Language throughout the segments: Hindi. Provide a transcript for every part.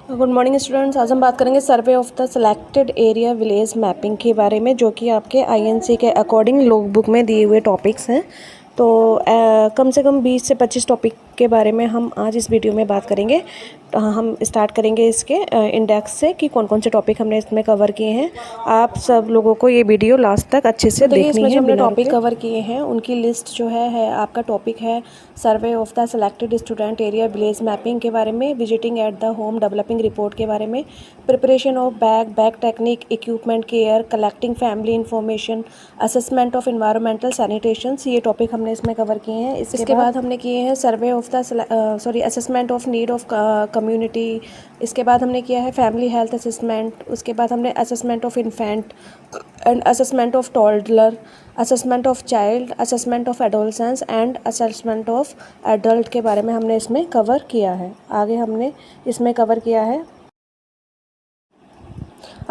Good morning students. आज हम बात करेंगे survey of the selected area village mapping के बारे में, जो कि आपके आईएनसी के अकॉर्डिंग लॉग बुक में दिए हुए टॉपिक्स हैं। तो कम से कम 20 से 25 टॉपिक के बारे में हम आज इस वीडियो में बात करेंगे। हम स्टार्ट करेंगे इसके इंडेक्स से कि कौन कौन से टॉपिक हमने इसमें कवर किए हैं। आप सब लोगों को ये वीडियो लास्ट तक अच्छे से देखनी है। इसमें जो हमने टॉपिक कवर किए हैं उनकी लिस्ट जो है आपका टॉपिक है survey of the selected student area village mapping के बारे में, visiting at the home, developing report के बारे में, preparation of bag technique, equipment care, collecting family information, assessment of environmental sanitation. ये टॉपिक हमने इसमें कवर किए हैं। इसके बाद हमने किए हैं survey of the assessment of need of community. इसके बाद हमने किया है फैमिली हेल्थ असेसमेंट। उसके बाद हमने assessment of infant and assessment of toddler, assessment of child, assessment of adolescence and assessment of adult के बारे में हमने इसमें कवर किया है। आगे हमने इसमें कवर किया है,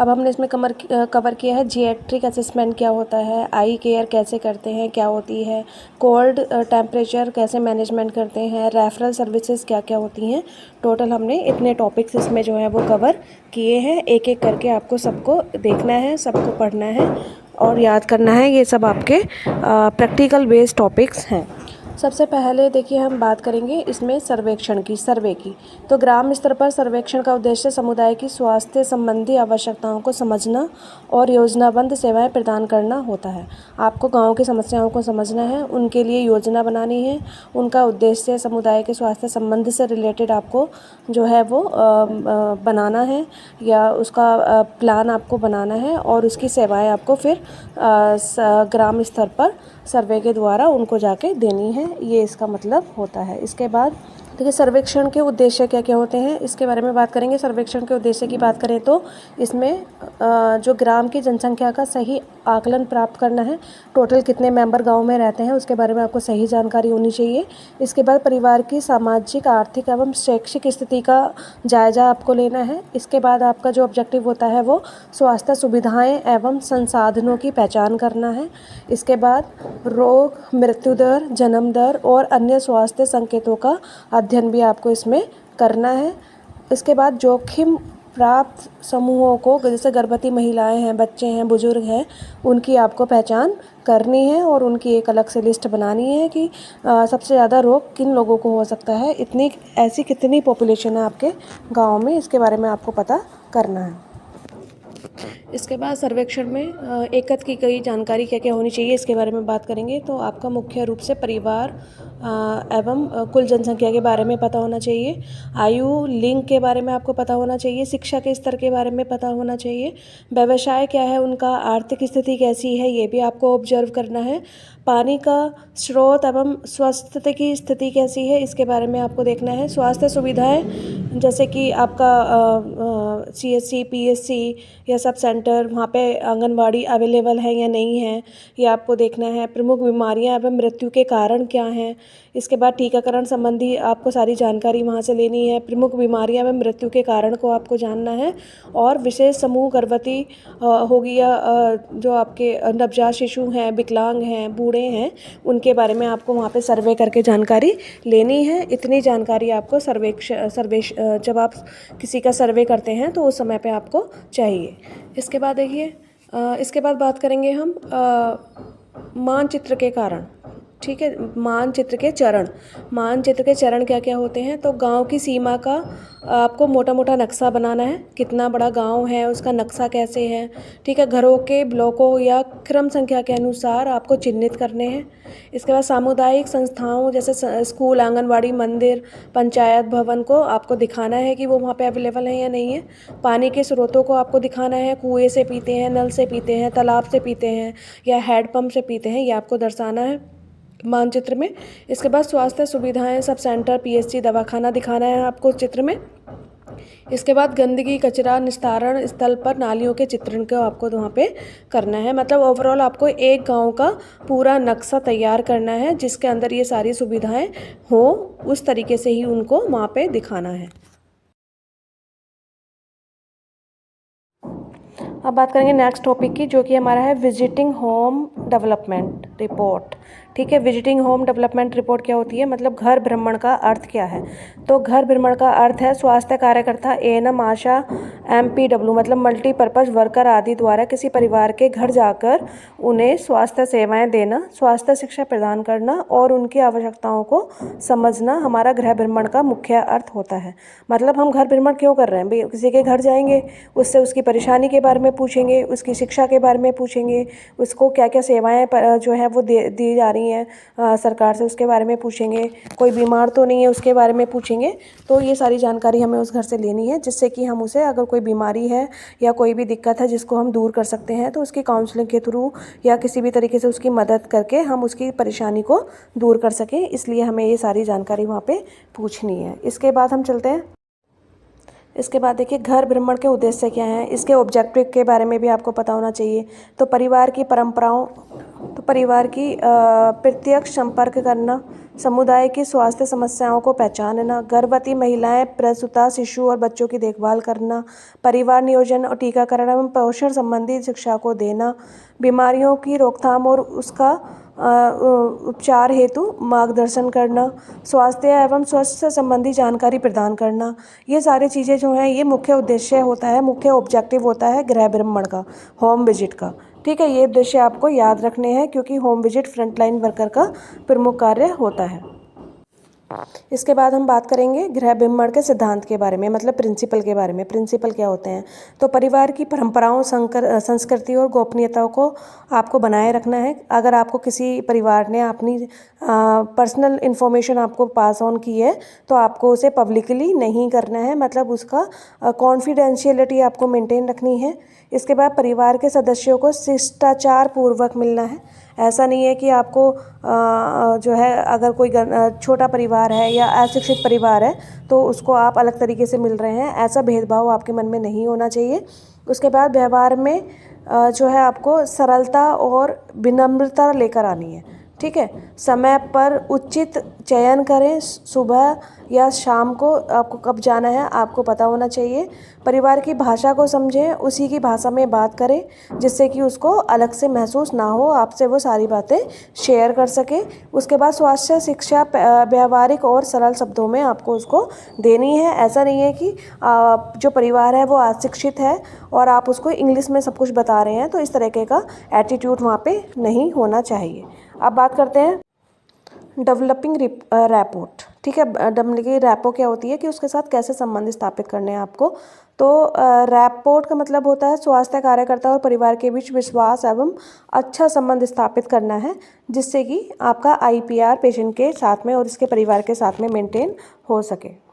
अब हमने इसमें कवर किया है जिएट्रिक असेसमेंट क्या होता है, आई केयर कैसे करते हैं, क्या होती है, कोल्ड टेम्परेचर कैसे मैनेजमेंट करते हैं, रेफरल सर्विसेज क्या क्या होती हैं। टोटल हमने इतने टॉपिक्स इसमें जो है वो कवर किए हैं। एक एक करके आपको सबको देखना है, सबको पढ़ना है और याद करना है। ये सब आपके प्रैक्टिकल बेस्ड टॉपिक्स हैं। सबसे पहले देखिए हम बात करेंगे इसमें सर्वेक्षण की, सर्वे की। तो ग्राम स्तर पर सर्वेक्षण का उद्देश्य समुदाय की स्वास्थ्य संबंधी आवश्यकताओं को समझना और योजनाबद्ध सेवाएं प्रदान करना होता है। आपको गांव की समस्याओं को समझना है, उनके लिए योजना बनानी है। उनका उद्देश्य समुदाय के स्वास्थ्य संबंध से रिलेटेड आपको जो है वो बनाना है या उसका प्लान आपको बनाना है और उसकी सेवाएं आपको फिर ग्राम स्तर पर सर्वे के द्वारा उनको जाके देनी है। ये इसका मतलब होता है। इसके बाद देखिए सर्वेक्षण के उद्देश्य क्या क्या होते हैं, इसके बारे में बात करेंगे। सर्वेक्षण के उद्देश्य की बात करें तो इसमें जो ग्राम की जनसंख्या का सही आकलन प्राप्त करना है। टोटल कितने मेंबर गांव में रहते हैं उसके बारे में आपको सही जानकारी होनी चाहिए। इसके बाद परिवार की सामाजिक, आर्थिक एवं शैक्षिक स्थिति का जायजा आपको लेना है। इसके बाद आपका जो ऑब्जेक्टिव होता है वो स्वास्थ्य सुविधाएं एवं संसाधनों की पहचान करना है। इसके बाद रोग, मृत्यु दर, जन्म दर और अन्य स्वास्थ्य संकेतों का अध्ययन भी आपको इसमें करना है। इसके बाद जोखिम प्राप्त समूहों को, जैसे गर्भवती महिलाएं हैं, बच्चे हैं, बुजुर्ग हैं, उनकी आपको पहचान करनी है और उनकी एक अलग से लिस्ट बनानी है कि सबसे ज़्यादा रोग किन लोगों को हो सकता है, इतनी ऐसी कितनी पॉपुलेशन है आपके गांव में, इसके बारे में आपको पता करना है। इसके बाद सर्वेक्षण में एकत्र की गई जानकारी क्या क्या होनी चाहिए इसके बारे में बात करेंगे। तो आपका मुख्य रूप से परिवार एवं कुल जनसंख्या के बारे में पता होना चाहिए, आयु, लिंग के बारे में आपको पता होना चाहिए, शिक्षा के स्तर के बारे में पता होना चाहिए, व्यवसाय क्या है उनका, आर्थिक स्थिति कैसी है ये भी आपको ऑब्जर्व करना है, पानी का स्रोत एवं स्वास्थ्य की स्थिति कैसी है इसके बारे में आपको देखना है, स्वास्थ्य सुविधाएं जैसे कि आपका CSC, PSC या सब सेंटर, वहाँ पे आंगनवाड़ी अवेलेबल है या नहीं है ये आपको देखना है, प्रमुख बीमारियां एवं मृत्यु के कारण क्या हैं। इसके बाद टीकाकरण संबंधी आपको सारी जानकारी वहाँ से लेनी है, प्रमुख बीमारियां एवं मृत्यु के कारण को आपको जानना है और विशेष समूह गर्भवती होगी या जो आपके नवजात शिशु हैं, विकलांग हैं, बूढ़े हैं, उनके बारे में आपको वहाँ पे सर्वे करके जानकारी लेनी है। इतनी जानकारी आपको जब आप किसी का सर्वे करते हैं तो उस समय पे आपको चाहिए। इसके बाद देखिए इसके बाद बात करेंगे हम मानचित्र के कारण। ठीक है, मानचित्र के चरण, मानचित्र के चरण क्या क्या होते हैं। तो गांव की सीमा का आपको मोटा मोटा नक्शा बनाना है, कितना बड़ा गांव है उसका नक्शा कैसे है। ठीक है, घरों के ब्लॉकों या क्रम संख्या के अनुसार आपको चिन्हित करने हैं। इसके बाद सामुदायिक संस्थाओं जैसे स्कूल, आंगनवाड़ी, मंदिर, पंचायत भवन को आपको दिखाना है कि वो वहाँ पे अवेलेबल है या नहीं है। पानी के स्रोतों को आपको दिखाना है, कुएँ से पीते हैं, नल से पीते हैं, तालाब से पीते हैं या हैंडपम्प से पीते हैं, ये आपको दर्शाना है मानचित्र में। इसके बाद स्वास्थ्य सुविधाएं, सब सेंटर, PSC, दवाखाना दिखाना है आपको चित्र में। इसके बाद गंदगी, कचरा निस्तारण स्थल पर नालियों के चित्रण को आपको वहाँ पे करना है। मतलब ओवरऑल आपको एक गांव का पूरा नक्शा तैयार करना है जिसके अंदर ये सारी सुविधाएं हो, उस तरीके से ही उनको वहाँ पे दिखाना है। अब बात करेंगे नेक्स्ट टॉपिक की, जो कि हमारा है विजिटिंग होम डेवलपमेंट रिपोर्ट। ठीक है। विजिटिंग होम डेवलपमेंट रिपोर्ट क्या होती है, मतलब घर भ्रमण का अर्थ क्या है। तो घर भ्रमण का अर्थ है स्वास्थ्य कार्यकर्ता, एएनएम, आशा, एमपीडब्ल्यू मतलब मल्टीपर्पज़ वर्कर आदि द्वारा किसी परिवार के घर जाकर उन्हें स्वास्थ्य सेवाएं देना, स्वास्थ्य शिक्षा प्रदान करना और उनकी आवश्यकताओं को समझना हमारा गृह भ्रमण का मुख्य अर्थ होता है। मतलब हम घर भ्रमण क्यों कर रहे हैं भाई, किसी के घर जाएंगे, उससे उसकी परेशानी के बारे में पूछेंगे, उसकी शिक्षा के बारे में पूछेंगे, उसको क्या क्या सेवाएं जो है वो दी जा रही हैं सरकार से, उसके बारे में पूछेंगे, कोई बीमार तो नहीं है उसके बारे में पूछेंगे। तो ये सारी जानकारी हमें उस घर से लेनी है, जिससे कि हम उसे, अगर कोई बीमारी है या कोई भी दिक्कत है जिसको हम दूर कर सकते हैं, तो उसकी काउंसलिंग के थ्रू या किसी भी तरीके से उसकी मदद करके हम उसकी परेशानी को दूर कर सकें। इसलिए हमें ये सारी जानकारी वहाँ पे पूछनी है। इसके बाद हम चलते हैं। इसके बाद देखिए घर भ्रमण के उद्देश्य क्या हैं, इसके ऑब्जेक्टिव के बारे में भी आपको पता होना चाहिए। तो परिवार की परंपराओं, तो परिवार की प्रत्यक्ष संपर्क करना, समुदाय की स्वास्थ्य समस्याओं को पहचानना, गर्भवती महिलाएं, प्रसूता, शिशु और बच्चों की देखभाल करना, परिवार नियोजन और टीकाकरण एवं पोषण संबंधी शिक्षा को देना, बीमारियों की रोकथाम और उसका उपचार हेतु मार्गदर्शन करना, स्वास्थ्य एवं स्वास्थ्य संबंधी जानकारी प्रदान करना। ये सारी चीज़ें जो हैं ये मुख्य उद्देश्य होता है, मुख्य ऑब्जेक्टिव होता है गृह भ्रमण का, होम विजिट का। ठीक है, ये उद्देश्य आपको याद रखने हैं क्योंकि होम विजिट फ्रंटलाइन वर्कर का प्रमुख कार्य होता है। इसके बाद हम बात करेंगे गृह भ्रमण के सिद्धांत के बारे में, मतलब प्रिंसिपल के बारे में। प्रिंसिपल क्या होते हैं, तो परिवार की परंपराओं, संस्कृति और गोपनीयता को आपको बनाए रखना है। अगर आपको किसी परिवार ने अपनी पर्सनल इन्फॉर्मेशन आपको पास ऑन की है तो आपको उसे पब्लिकली नहीं करना है, मतलब उसका कॉन्फिडेंशियलिटी आपको मेंटेन रखनी है। इसके बाद परिवार के सदस्यों को शिष्टाचार पूर्वक मिलना है। ऐसा नहीं है कि आपको जो है, अगर कोई छोटा परिवार है या अशिक्षित परिवार है तो उसको आप अलग तरीके से मिल रहे हैं, ऐसा भेदभाव आपके मन में नहीं होना चाहिए। उसके बाद व्यवहार में जो है आपको सरलता और विनम्रता लेकर आनी है। ठीक है, समय पर उचित चयन करें, सुबह या शाम को आपको कब जाना है आपको पता होना चाहिए। परिवार की भाषा को समझें, उसी की भाषा में बात करें जिससे कि उसको अलग से महसूस ना हो, आपसे वो सारी बातें शेयर कर सके। उसके बाद स्वास्थ्य शिक्षा व्यावहारिक और सरल शब्दों में आपको उसको देनी है। ऐसा नहीं है कि जो परिवार है वो अशिक्षित है और आप उसको इंग्लिश में सब कुछ बता रहे हैं, तो इस तरीके का एटीट्यूड वहाँ पे नहीं होना चाहिए। अब बात करते हैं डेवलपिंग रैपोर्ट। ठीक है, डेवलपिंग रैपो क्या होती है कि उसके साथ कैसे संबंध स्थापित करने हैं आपको। तो रैपोर्ट का मतलब होता है स्वास्थ्य कार्यकर्ता और परिवार के बीच विश्वास एवं अच्छा संबंध स्थापित करना है, जिससे कि आपका आईपीआर पेशेंट के साथ में और इसके परिवार के साथ में मेंटेन हो सके।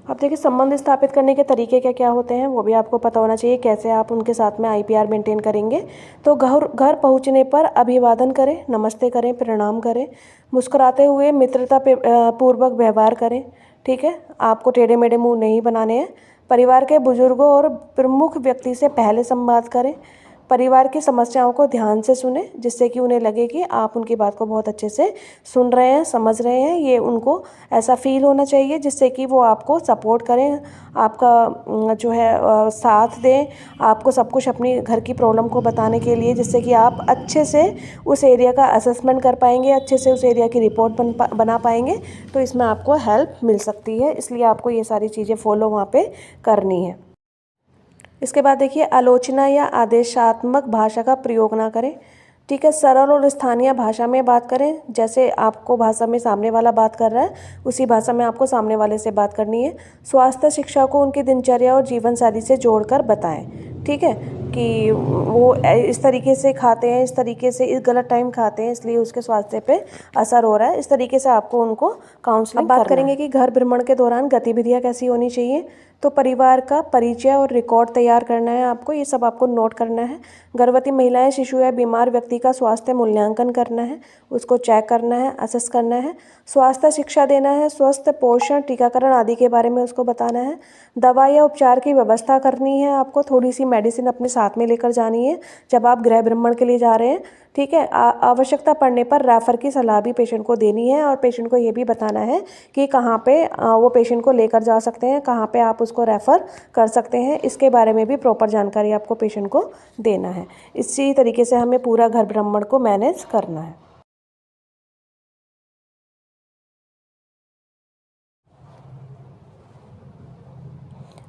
अब देखिए संबंध स्थापित करने के तरीके क्या क्या होते हैं वो भी आपको पता होना चाहिए, कैसे आप उनके साथ में आईपीआर मेंटेन करेंगे। तो घर पहुंचने पर अभिवादन करें, नमस्ते करें, प्रणाम करें, मुस्कुराते हुए मित्रता पूर्वक व्यवहार करें। ठीक है, आपको टेढ़े मेढ़े मुंह नहीं बनाने हैं। परिवार के बुजुर्गों और प्रमुख व्यक्ति से पहले संवाद करें। परिवार की समस्याओं को ध्यान से सुने जिससे कि उन्हें लगे कि आप उनकी बात को बहुत अच्छे से सुन रहे हैं, समझ रहे हैं। ये उनको ऐसा फील होना चाहिए जिससे कि वो आपको सपोर्ट करें, आपका जो है साथ दें, आपको सब कुछ अपनी घर की प्रॉब्लम को बताने के लिए, जिससे कि आप अच्छे से उस एरिया का असेसमेंट कर पाएंगे, अच्छे से उस एरिया की रिपोर्ट बना पाएंगे। तो इसमें आपको हेल्प मिल सकती है, इसलिए आपको ये सारी चीज़ें फॉलो वहाँ पे करनी है। इसके बाद देखिए आलोचना या आदेशात्मक भाषा का प्रयोग ना करें। ठीक है, सरल और स्थानीय भाषा में बात करें। जैसे आपको भाषा में सामने वाला बात कर रहा है उसी भाषा में आपको सामने वाले से बात करनी है। स्वास्थ्य शिक्षा को उनकी दिनचर्या और जीवन शैली से जोड़कर बताएं। ठीक है, कि वो इस तरीके से खाते हैं, इस तरीके से इस गलत टाइम खाते हैं, इसलिए उसके स्वास्थ्य पे असर हो रहा है। इस तरीके से आपको उनको काउंसलिंग करना है। बात करेंगे कि घर भ्रमण के दौरान गतिविधियाँ कैसी होनी चाहिए। तो परिवार का परिचय और रिकॉर्ड तैयार करना है आपको, ये सब आपको नोट करना है। गर्भवती महिलाएं, शिशु या बीमार व्यक्ति का स्वास्थ्य मूल्यांकन करना है, उसको चेक करना है, असेस करना है। स्वास्थ्य शिक्षा देना है, स्वस्थ पोषण, टीकाकरण आदि के बारे में उसको बताना है। दवा या उपचार की व्यवस्था करनी है आपको, थोड़ी सी मेडिसिन अपने साथ में लेकर जानी है जब आप गृह भ्रमण के लिए जा रहे हैं। ठीक है, आवश्यकता पड़ने पर रेफर की सलाह भी पेशेंट को देनी है और पेशेंट को ये भी बताना है कि कहाँ पे वो पेशेंट को लेकर जा सकते हैं, कहाँ पे आप उसको रेफ़र कर सकते हैं। इसके बारे में भी प्रॉपर जानकारी आपको पेशेंट को देना है। इसी तरीके से हमें पूरा घर भ्रमण को मैनेज करना है।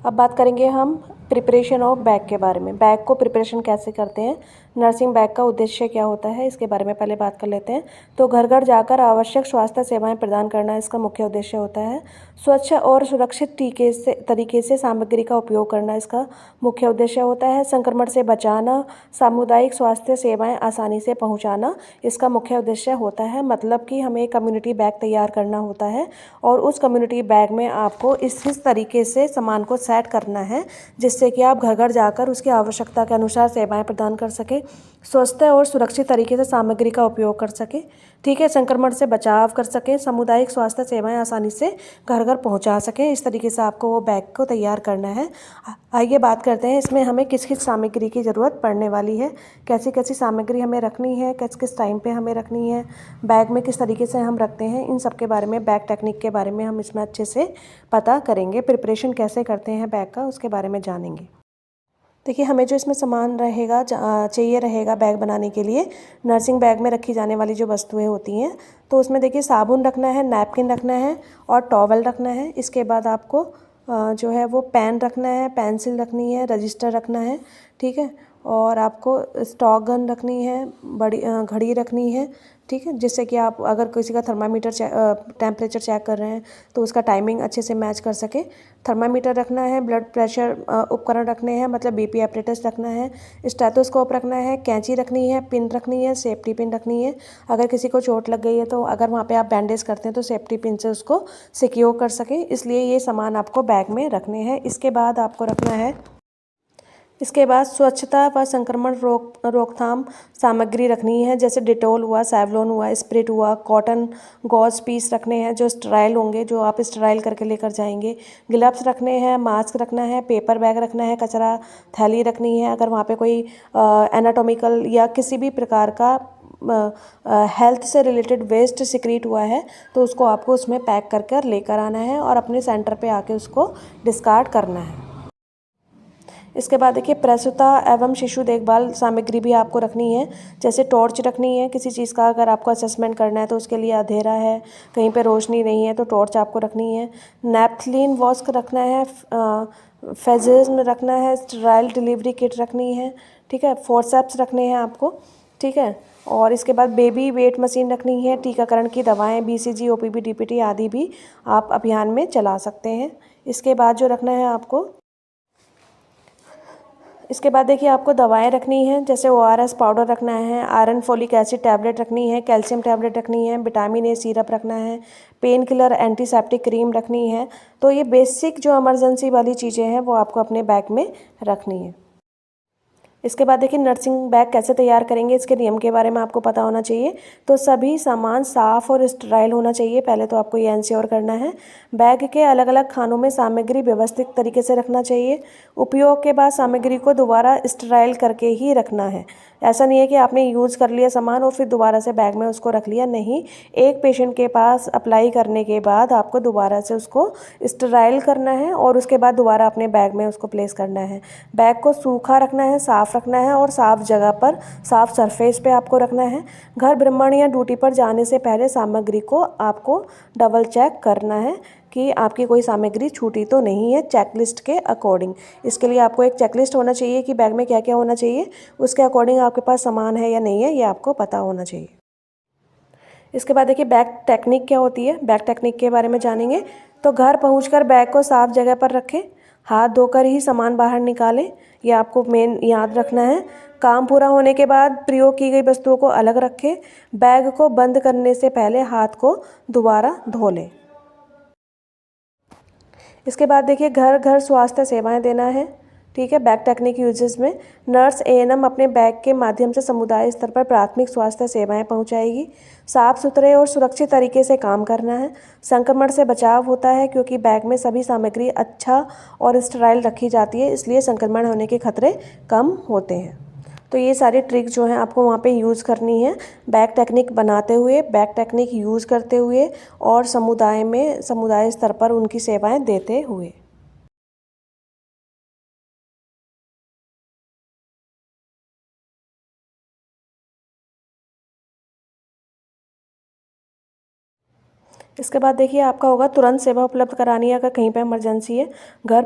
अब बात करेंगे हम प्रिपरेशन ऑफ बैग के बारे में। बैग को प्रिपरेशन कैसे करते हैं, नर्सिंग बैग का उद्देश्य क्या होता है, इसके बारे में पहले बात कर लेते हैं। तो घर घर जाकर आवश्यक स्वास्थ्य सेवाएं प्रदान करना इसका मुख्य उद्देश्य होता है। स्वच्छ और सुरक्षित तरीके से सामग्री का उपयोग करना इसका मुख्य उद्देश्य होता है। संक्रमण से बचाना, सामुदायिक स्वास्थ्य सेवाएं आसानी से पहुंचाना इसका मुख्य उद्देश्य होता है। मतलब कि हमें कम्युनिटी बैग तैयार करना होता है और उस कम्युनिटी बैग में आपको इस तरीके से सामान को सेट करना है जिससे कि आप घर घर जाकर उसकी आवश्यकता के अनुसार सेवाएं प्रदान कर सकें, स्वस्थ और सुरक्षित तरीके से सामग्री का उपयोग कर सकें, ठीक है, संक्रमण से बचाव कर सकें, सामुदायिक स्वास्थ्य सेवाएं आसानी से घर घर पहुंचा सकें। इस तरीके से आपको वो बैग को तैयार करना है। आइए बात करते हैं इसमें हमें किस किस सामग्री की ज़रूरत पड़ने वाली है, कैसी कैसी सामग्री हमें रखनी है, किस किस टाइम पे हमें रखनी है, बैग में किस तरीके से हम रखते हैं। इन सब के बारे में, बैग टेक्निक के बारे में हम इसमें अच्छे से पता करेंगे। प्रिपरेशन कैसे करते हैं बैग का, उसके बारे में जानेंगे। देखिए, हमें जो इसमें सामान रहेगा चाहिए रहेगा बैग बनाने के लिए, नर्सिंग बैग में रखी जाने वाली जो वस्तुएं होती हैं, तो उसमें देखिए साबुन रखना है, नैपकिन रखना है और टॉवल रखना है। इसके बाद आपको जो है वो पेन रखना है, पेंसिल रखनी है, रजिस्टर रखना है, ठीक है, और आपको स्टॉक गन रखनी है, बड़ी घड़ी रखनी है, ठीक है, जिससे कि आप अगर किसी का थर्मामीटर टेम्परेचर चेक कर रहे हैं तो उसका टाइमिंग अच्छे से मैच कर सके। थर्मामीटर रखना है, ब्लड प्रेशर उपकरण रखने हैं, मतलब बीपी एपरेटस रखना है, स्टेथोस्कोप रखना है, कैंची रखनी है, पिन रखनी है, सेफ्टी पिन रखनी है। अगर किसी को चोट लग गई है तो अगर वहाँ पे आप बैंडेज करते हैं तो सेफ्टी पिन से उसको सिक्योर कर सकें, इसलिए ये सामान आपको बैग में रखने हैं। इसके बाद आपको रखना है, इसके बाद स्वच्छता व संक्रमण रोकथाम सामग्री रखनी है, जैसे डिटोल हुआ, सैवलॉन हुआ, स्प्रिट हुआ, कॉटन गॉज पीस रखने हैं जो स्टराइल होंगे, जो आप स्टराइल करके लेकर जाएंगे, ग्लव्स रखने हैं, मास्क रखना है, पेपर बैग रखना है, कचरा थैली रखनी है। अगर वहाँ पे कोई एनाटॉमिकल या किसी भी प्रकार का हेल्थ से रिलेटेड वेस्ट सिक्रीट हुआ है तो उसको आपको उसमें पैक कर कर लेकर आना है और अपने सेंटर पे आके उसको डिस्कार्ड करना है। इसके बाद देखिए, प्रसूता एवं शिशु देखभाल सामग्री भी आपको रखनी है, जैसे टॉर्च रखनी है, किसी चीज़ का अगर आपको असेसमेंट करना है तो उसके लिए अंधेरा है, कहीं पे रोशनी नहीं है तो टॉर्च आपको रखनी है। नैपथलीन वॉस्क रखना है, फेजेस रखना है, स्टेराइल डिलीवरी किट रखनी है, ठीक है, फोर्सेप्स रखने हैं आपको, ठीक है, और इसके बाद बेबी वेट मशीन रखनी है, टीकाकरण की दवाएं, बीसीजी, ओपीवी, डीपीटी आदि भी आप अभियान में चला सकते हैं। इसके बाद जो रखना है आपको, इसके बाद देखिए आपको दवाएं रखनी है, जैसे ओआरएस पाउडर रखना है, आयरन फोलिक एसिड टैबलेट रखनी है, कैल्शियम टैबलेट रखनी है, विटामिन ए सिरप रखना है, पेन किलर एंटीसेप्टिक क्रीम रखनी है। तो ये बेसिक जो इमरजेंसी वाली चीज़ें हैं वो आपको अपने बैग में रखनी है। इसके बाद देखिए, नर्सिंग बैग कैसे तैयार करेंगे, इसके नियम के बारे में आपको पता होना चाहिए। तो सभी सामान साफ़ और स्टेराइल होना चाहिए, पहले तो आपको ये इंश्योर करना है। बैग के अलग अलग खानों में सामग्री व्यवस्थित तरीके से रखना चाहिए। उपयोग के बाद सामग्री को दोबारा स्टेराइल करके ही रखना है। ऐसा नहीं है कि आपने यूज़ कर लिया सामान और फिर दोबारा से बैग में उसको रख लिया, नहीं। एक पेशेंट के पास अप्लाई करने के बाद आपको दोबारा से उसको स्टेराइल करना है और उसके बाद दोबारा अपने बैग में उसको प्लेस करना है। बैग को सूखा रखना है, साफ़ रखना है और साफ़ जगह पर, साफ़ सरफेस पे आपको रखना है। घर भ्रमण या ड्यूटी पर जाने से पहले सामग्री को आपको डबल चेक करना है कि आपकी कोई सामग्री छूटी तो नहीं है, चेकलिस्ट के अकॉर्डिंग। इसके लिए आपको एक चेकलिस्ट होना चाहिए कि बैग में क्या क्या होना चाहिए, उसके अकॉर्डिंग आपके पास सामान है या नहीं है ये आपको पता होना चाहिए। इसके बाद देखिए, बैग टेक्निक क्या होती है, बैग टेक्निक के बारे में जानेंगे। तो घर पहुंचकर बैग को साफ जगह पर रखें, हाथ धोकर ही सामान बाहर निकालें, ये आपको मेन याद रखना है। काम पूरा होने के बाद प्रयोग की गई वस्तुओं को अलग रखें। बैग को बंद करने से पहले हाथ को दोबारा धो लें। इसके बाद देखिए, घर घर स्वास्थ्य सेवाएं देना है, ठीक है। बैग टेक्निक यूजेस में नर्स एएनएम अपने बैग के माध्यम से समुदाय स्तर पर प्राथमिक स्वास्थ्य सेवाएं पहुंचाएगी। साफ सुथरे और सुरक्षित तरीके से काम करना है। संक्रमण से बचाव होता है क्योंकि बैग में सभी सामग्री अच्छा और स्टेराइल रखी जाती है, इसलिए संक्रमण होने के खतरे कम होते हैं। तो ये सारी ट्रिक जो है आपको वहाँ पे यूज़ करनी है बैग टेक्निक बनाते हुए, बैग टेक्निक यूज़ करते हुए और समुदाय स्तर पर उनकी सेवाएं देते हुए। इसके बाद देखिए, आपका होगा तुरंत सेवा उपलब्ध करानी है अगर कहीं पे इमरजेंसी है। घर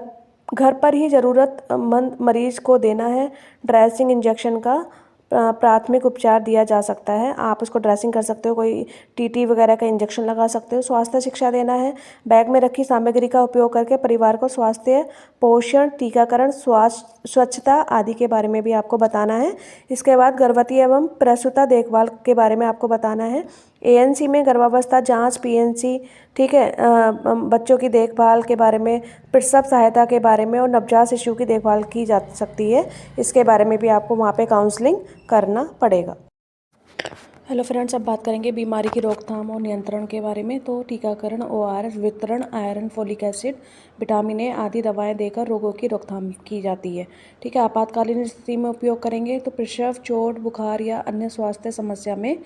घर पर ही ज़रूरतमंद मरीज को देना है ड्रेसिंग इंजेक्शन का प्राथमिक उपचार दिया जा सकता है। आप उसको ड्रेसिंग कर सकते हो, कोई टीटी वगैरह का इंजेक्शन लगा सकते हो। स्वास्थ्य शिक्षा देना है, बैग में रखी सामग्री का उपयोग करके परिवार को स्वास्थ्य, पोषण, टीकाकरण, स्वच्छता आदि के बारे में भी आपको बताना है। इसके बाद गर्भवती एवं प्रसूता देखभाल के बारे में आपको बताना है। एएनसी में गर्भावस्था जांच, पीएनसी, ठीक है, बच्चों की देखभाल के बारे में, प्रसव सहायता के बारे में और नवजात शिशु की देखभाल की जा सकती है। इसके बारे में भी आपको वहाँ पे काउंसलिंग करना पड़ेगा। हेलो फ्रेंड्स, अब बात करेंगे बीमारी की रोकथाम और नियंत्रण के बारे में। तो टीकाकरण, ओआरएस वितरण, iron, folic acid, vitamin A आदि दवाएं देकर रोगों की रोकथाम की जाती है। ठीक है, आपातकालीन स्थिति में उपयोग करेंगे तो प्रसव, चोट, बुखार या अन्य स्वास्थ्य समस्या में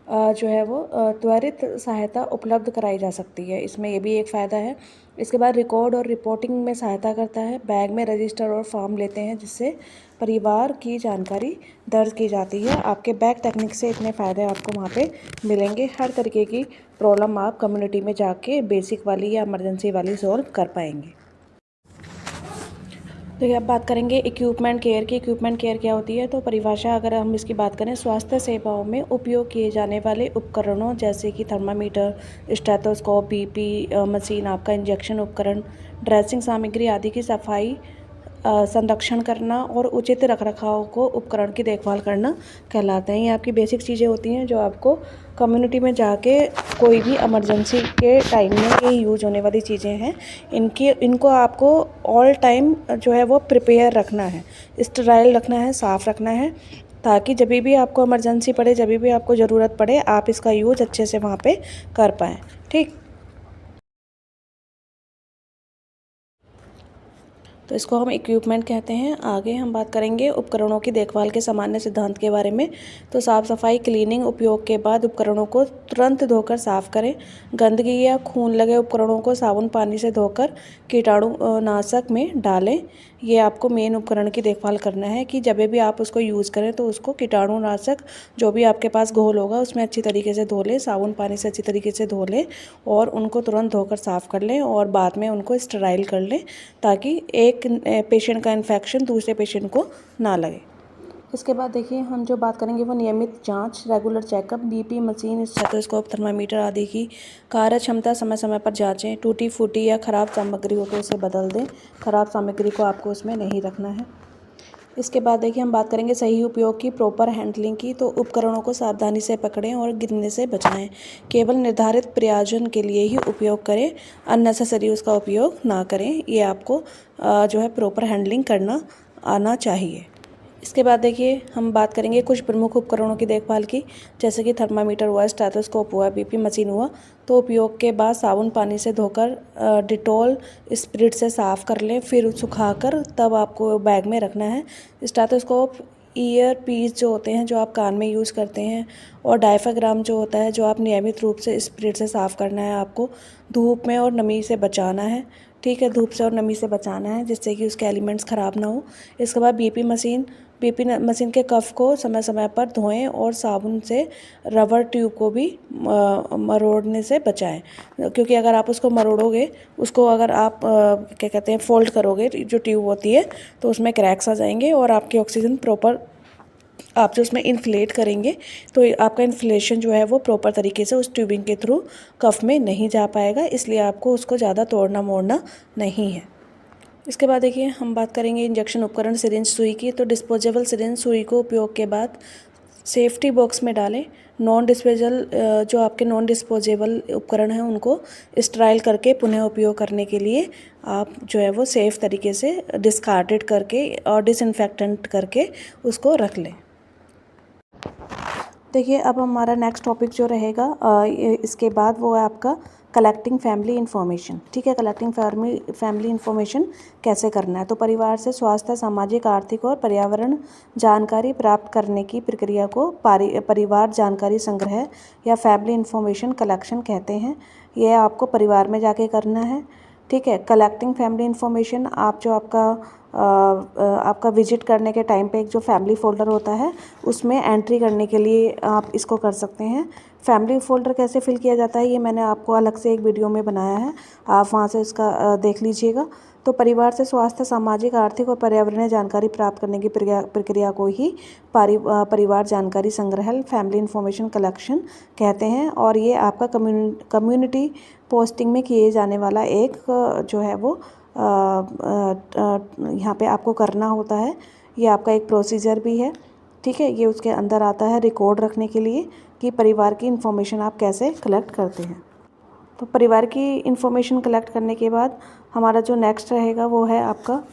जो है वो त्वरित सहायता उपलब्ध कराई जा सकती है। इसमें ये भी एक फ़ायदा है। इसके बाद रिकॉर्ड और रिपोर्टिंग में सहायता करता है। बैग में रजिस्टर और फॉर्म लेते हैं जिससे परिवार की जानकारी दर्ज की जाती है। आपके बैग टेक्निक से इतने फ़ायदे आपको वहाँ पे मिलेंगे। हर तरीके की प्रॉब्लम आप कम्युनिटी में जाके बेसिक वाली या इमरजेंसी वाली सॉल्व कर पाएंगे। देखिए, अब बात करेंगे इक्विपमेंट केयर की। इक्विपमेंट केयर क्या होती है? तो परिभाषा अगर हम इसकी बात करें, स्वास्थ्य सेवाओं में उपयोग किए जाने वाले उपकरणों जैसे कि थर्मामीटर, स्टेथोस्कोप, बीपी मशीन, आपका इंजेक्शन उपकरण, ड्रेसिंग सामग्री आदि की सफाई, संरक्षण करना और उचित रखरखाव को उपकरण की देखभाल करना कहलाते हैं। ये आपकी बेसिक चीज़ें होती हैं जो आपको कम्युनिटी में जाके कोई भी इमरजेंसी के टाइम में ये यूज होने वाली चीज़ें हैं। इनको आपको ऑल टाइम जो है वो प्रिपेयर रखना है, स्टेराइल रखना है, साफ़ रखना है, ताकि जब भी आपको इमरजेंसी पड़े, जब भी आपको ज़रूरत पड़े, आप इसका यूज अच्छे से वहाँ पे कर पाएँ। ठीक, तो इसको हम इक्विपमेंट कहते हैं। आगे हम बात करेंगे उपकरणों की देखभाल के सामान्य सिद्धांत के बारे में। तो साफ़ सफाई, क्लीनिंग, उपयोग के बाद उपकरणों को तुरंत धोकर साफ़ करें। गंदगी या खून लगे उपकरणों को साबुन पानी से धोकर कीटाणुनाशक में डालें। ये आपको मेन उपकरण की देखभाल करना है कि जब भी आप उसको यूज़ करें तो उसको कीटाणुनाशक जो भी आपके पास घोल होगा उसमें अच्छी तरीके से धो लें, साबुन पानी से अच्छी तरीके से धो लें और उनको तुरंत धोकर साफ़ कर लें और बाद में उनको स्टेराइल कर लें, ताकि एक पेशेंट का इन्फेक्शन दूसरे पेशेंट को ना लगे। इसके बाद देखिए, हम जो बात करेंगे वो नियमित जांच, regular checkup, BP machine, stethoscope, thermometer आदि की कार्य क्षमता समय समय पर जांचें। टूटी फूटी या ख़राब सामग्री हो तो उसे बदल दें। ख़राब सामग्री को आपको उसमें नहीं रखना है। इसके बाद देखिए, हम बात करेंगे सही उपयोग की, प्रॉपर हैंडलिंग की। तो उपकरणों को सावधानी से पकड़ें और गिरने से बचाएं। केवल निर्धारित प्रयोजन के लिए ही उपयोग करें, अननेसेसरी उसका उपयोग ना करें। ये आपको जो है प्रॉपर हैंडलिंग करना आना चाहिए। इसके बाद देखिए, हम बात करेंगे कुछ प्रमुख उपकरणों की देखभाल की, जैसे कि थर्मामीटर हुआ, स्टेथोस्कोप हुआ, बीपी मशीन हुआ। तो उपयोग के बाद साबुन पानी से धोकर डिटॉल स्पिरिट से साफ़ कर लें, फिर सुखाकर तब आपको बैग में रखना है। स्टेथोस्कोप, ईयर पीस जो होते हैं जो आप कान में यूज़ करते हैं, और डायफ्राम जो होता है जो आप नियमित रूप से स्पिरिट से साफ़ करना है। आपको धूप में और नमी से बचाना है। ठीक है, धूप से और नमी से बचाना है जिससे कि उसके एलिमेंट्स ख़राब ना हो। इसके बाद बीपी मशीन के कफ को समय समय पर धोएं और साबुन से रबर ट्यूब को भी मरोड़ने से बचाएं, क्योंकि अगर आप उसको मरोड़ोगे, उसको अगर आप क्या कहते हैं फोल्ड करोगे जो ट्यूब होती है, तो उसमें क्रैक्स आ जाएंगे और आपकी ऑक्सीजन प्रॉपर आप जो उसमें इन्फ्लेट करेंगे तो आपका इन्फ्लेशन जो है वो प्रॉपर तरीके से उस ट्यूबिंग के थ्रू कफ में नहीं जा पाएगा, इसलिए आपको उसको ज़्यादा तोड़ना मोड़ना नहीं है। इसके बाद देखिए, हम बात करेंगे इंजेक्शन उपकरण, सिरिंज, सुई की। तो डिस्पोजेबल सिरिंज सुई को उपयोग के बाद सेफ्टी बॉक्स में डालें। जो आपके नॉन डिस्पोजेबल उपकरण हैं उनको स्टेराइल करके पुनः उपयोग करने के लिए आप जो है वो सेफ़ तरीके से डिस्कार्डेड करके और डिसइंफेक्टेंट करके उसको रख लें। देखिए, अब हमारा नेक्स्ट टॉपिक जो रहेगा इसके बाद वो है आपका कलेक्टिंग फैमिली इन्फॉर्मेशन। ठीक है, कलेक्टिंग फैमिली इन्फॉर्मेशन कैसे करना है? तो परिवार से स्वास्थ्य, सामाजिक, आर्थिक और पर्यावरण जानकारी प्राप्त करने की प्रक्रिया को परिवार जानकारी संग्रह या फैमिली इन्फॉर्मेशन कलेक्शन कहते हैं। यह आपको परिवार में जाके करना है। ठीक है, कलेक्टिंग फैमिली इन्फॉर्मेशन आप जो आपका विजिट करने के टाइम पे एक जो फैमिली फ़ोल्डर होता है उसमें एंट्री करने के लिए आप इसको कर सकते हैं। फैमिली फ़ोल्डर कैसे फिल किया जाता है ये मैंने आपको अलग से एक वीडियो में बनाया है, आप वहाँ से इसका देख लीजिएगा। तो परिवार से स्वास्थ्य, सामाजिक, आर्थिक और पर्यावरणीय जानकारी प्राप्त करने की प्रक्रिया को ही परिवार जानकारी संग्रह, फैमिली इंफॉर्मेशन कलेक्शन कहते हैं। और ये आपका कम्युनिटी पोस्टिंग में किए जाने वाला एक जो है वो यहाँ पे आपको करना होता है। ये आपका एक प्रोसीजर भी है, ठीक है। ये उसके अंदर आता है रिकॉर्ड रखने के लिए कि परिवार की इन्फॉर्मेशन आप कैसे कलेक्ट करते हैं। तो परिवार की इन्फॉर्मेशन कलेक्ट करने के बाद हमारा जो नेक्स्ट रहेगा वो है आपका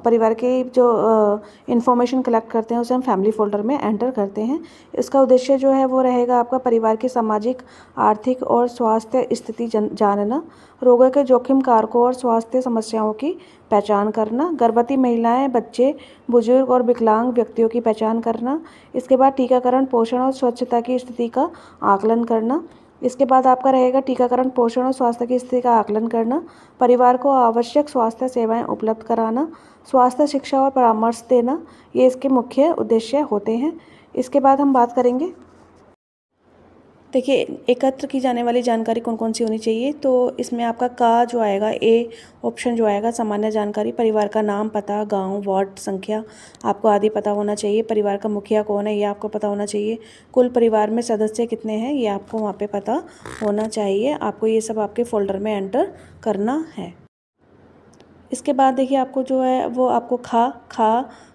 परिवार के जो इन्फॉर्मेशन कलेक्ट करते हैं उसे हम फैमिली फोल्डर में एंटर करते हैं। इसका उद्देश्य जो है वो रहेगा आपका परिवार की सामाजिक, आर्थिक और स्वास्थ्य स्थिति जानना, रोगों के जोखिम कारकों और स्वास्थ्य समस्याओं की पहचान करना, गर्भवती महिलाएं, बच्चे, बुजुर्ग और विकलांग व्यक्तियों की पहचान करना। इसके बाद टीकाकरण, पोषण और स्वच्छता की स्थिति का आकलन करना। इसके बाद आपका रहेगा टीकाकरण, पोषण और स्वास्थ्य की स्थिति का आकलन करना, परिवार को आवश्यक स्वास्थ्य सेवाएं उपलब्ध कराना, स्वास्थ्य शिक्षा और परामर्श देना। ये इसके मुख्य उद्देश्य होते हैं। इसके बाद हम बात करेंगे, देखिए एकत्र की जाने वाली जानकारी कौन कौन सी होनी चाहिए। तो इसमें आपका का जो आएगा, ए ऑप्शन जो आएगा, सामान्य जानकारी, परिवार का नाम, पता, गांव, वार्ड संख्या आपको आदि पता होना चाहिए। परिवार का मुखिया कौन है ये आपको पता होना चाहिए। कुल परिवार में सदस्य कितने हैं ये आपको वहाँ पे पता होना चाहिए। आपको ये सब आपके फोल्डर में एंटर करना है। इसके बाद देखिए आपको जो है वो आपको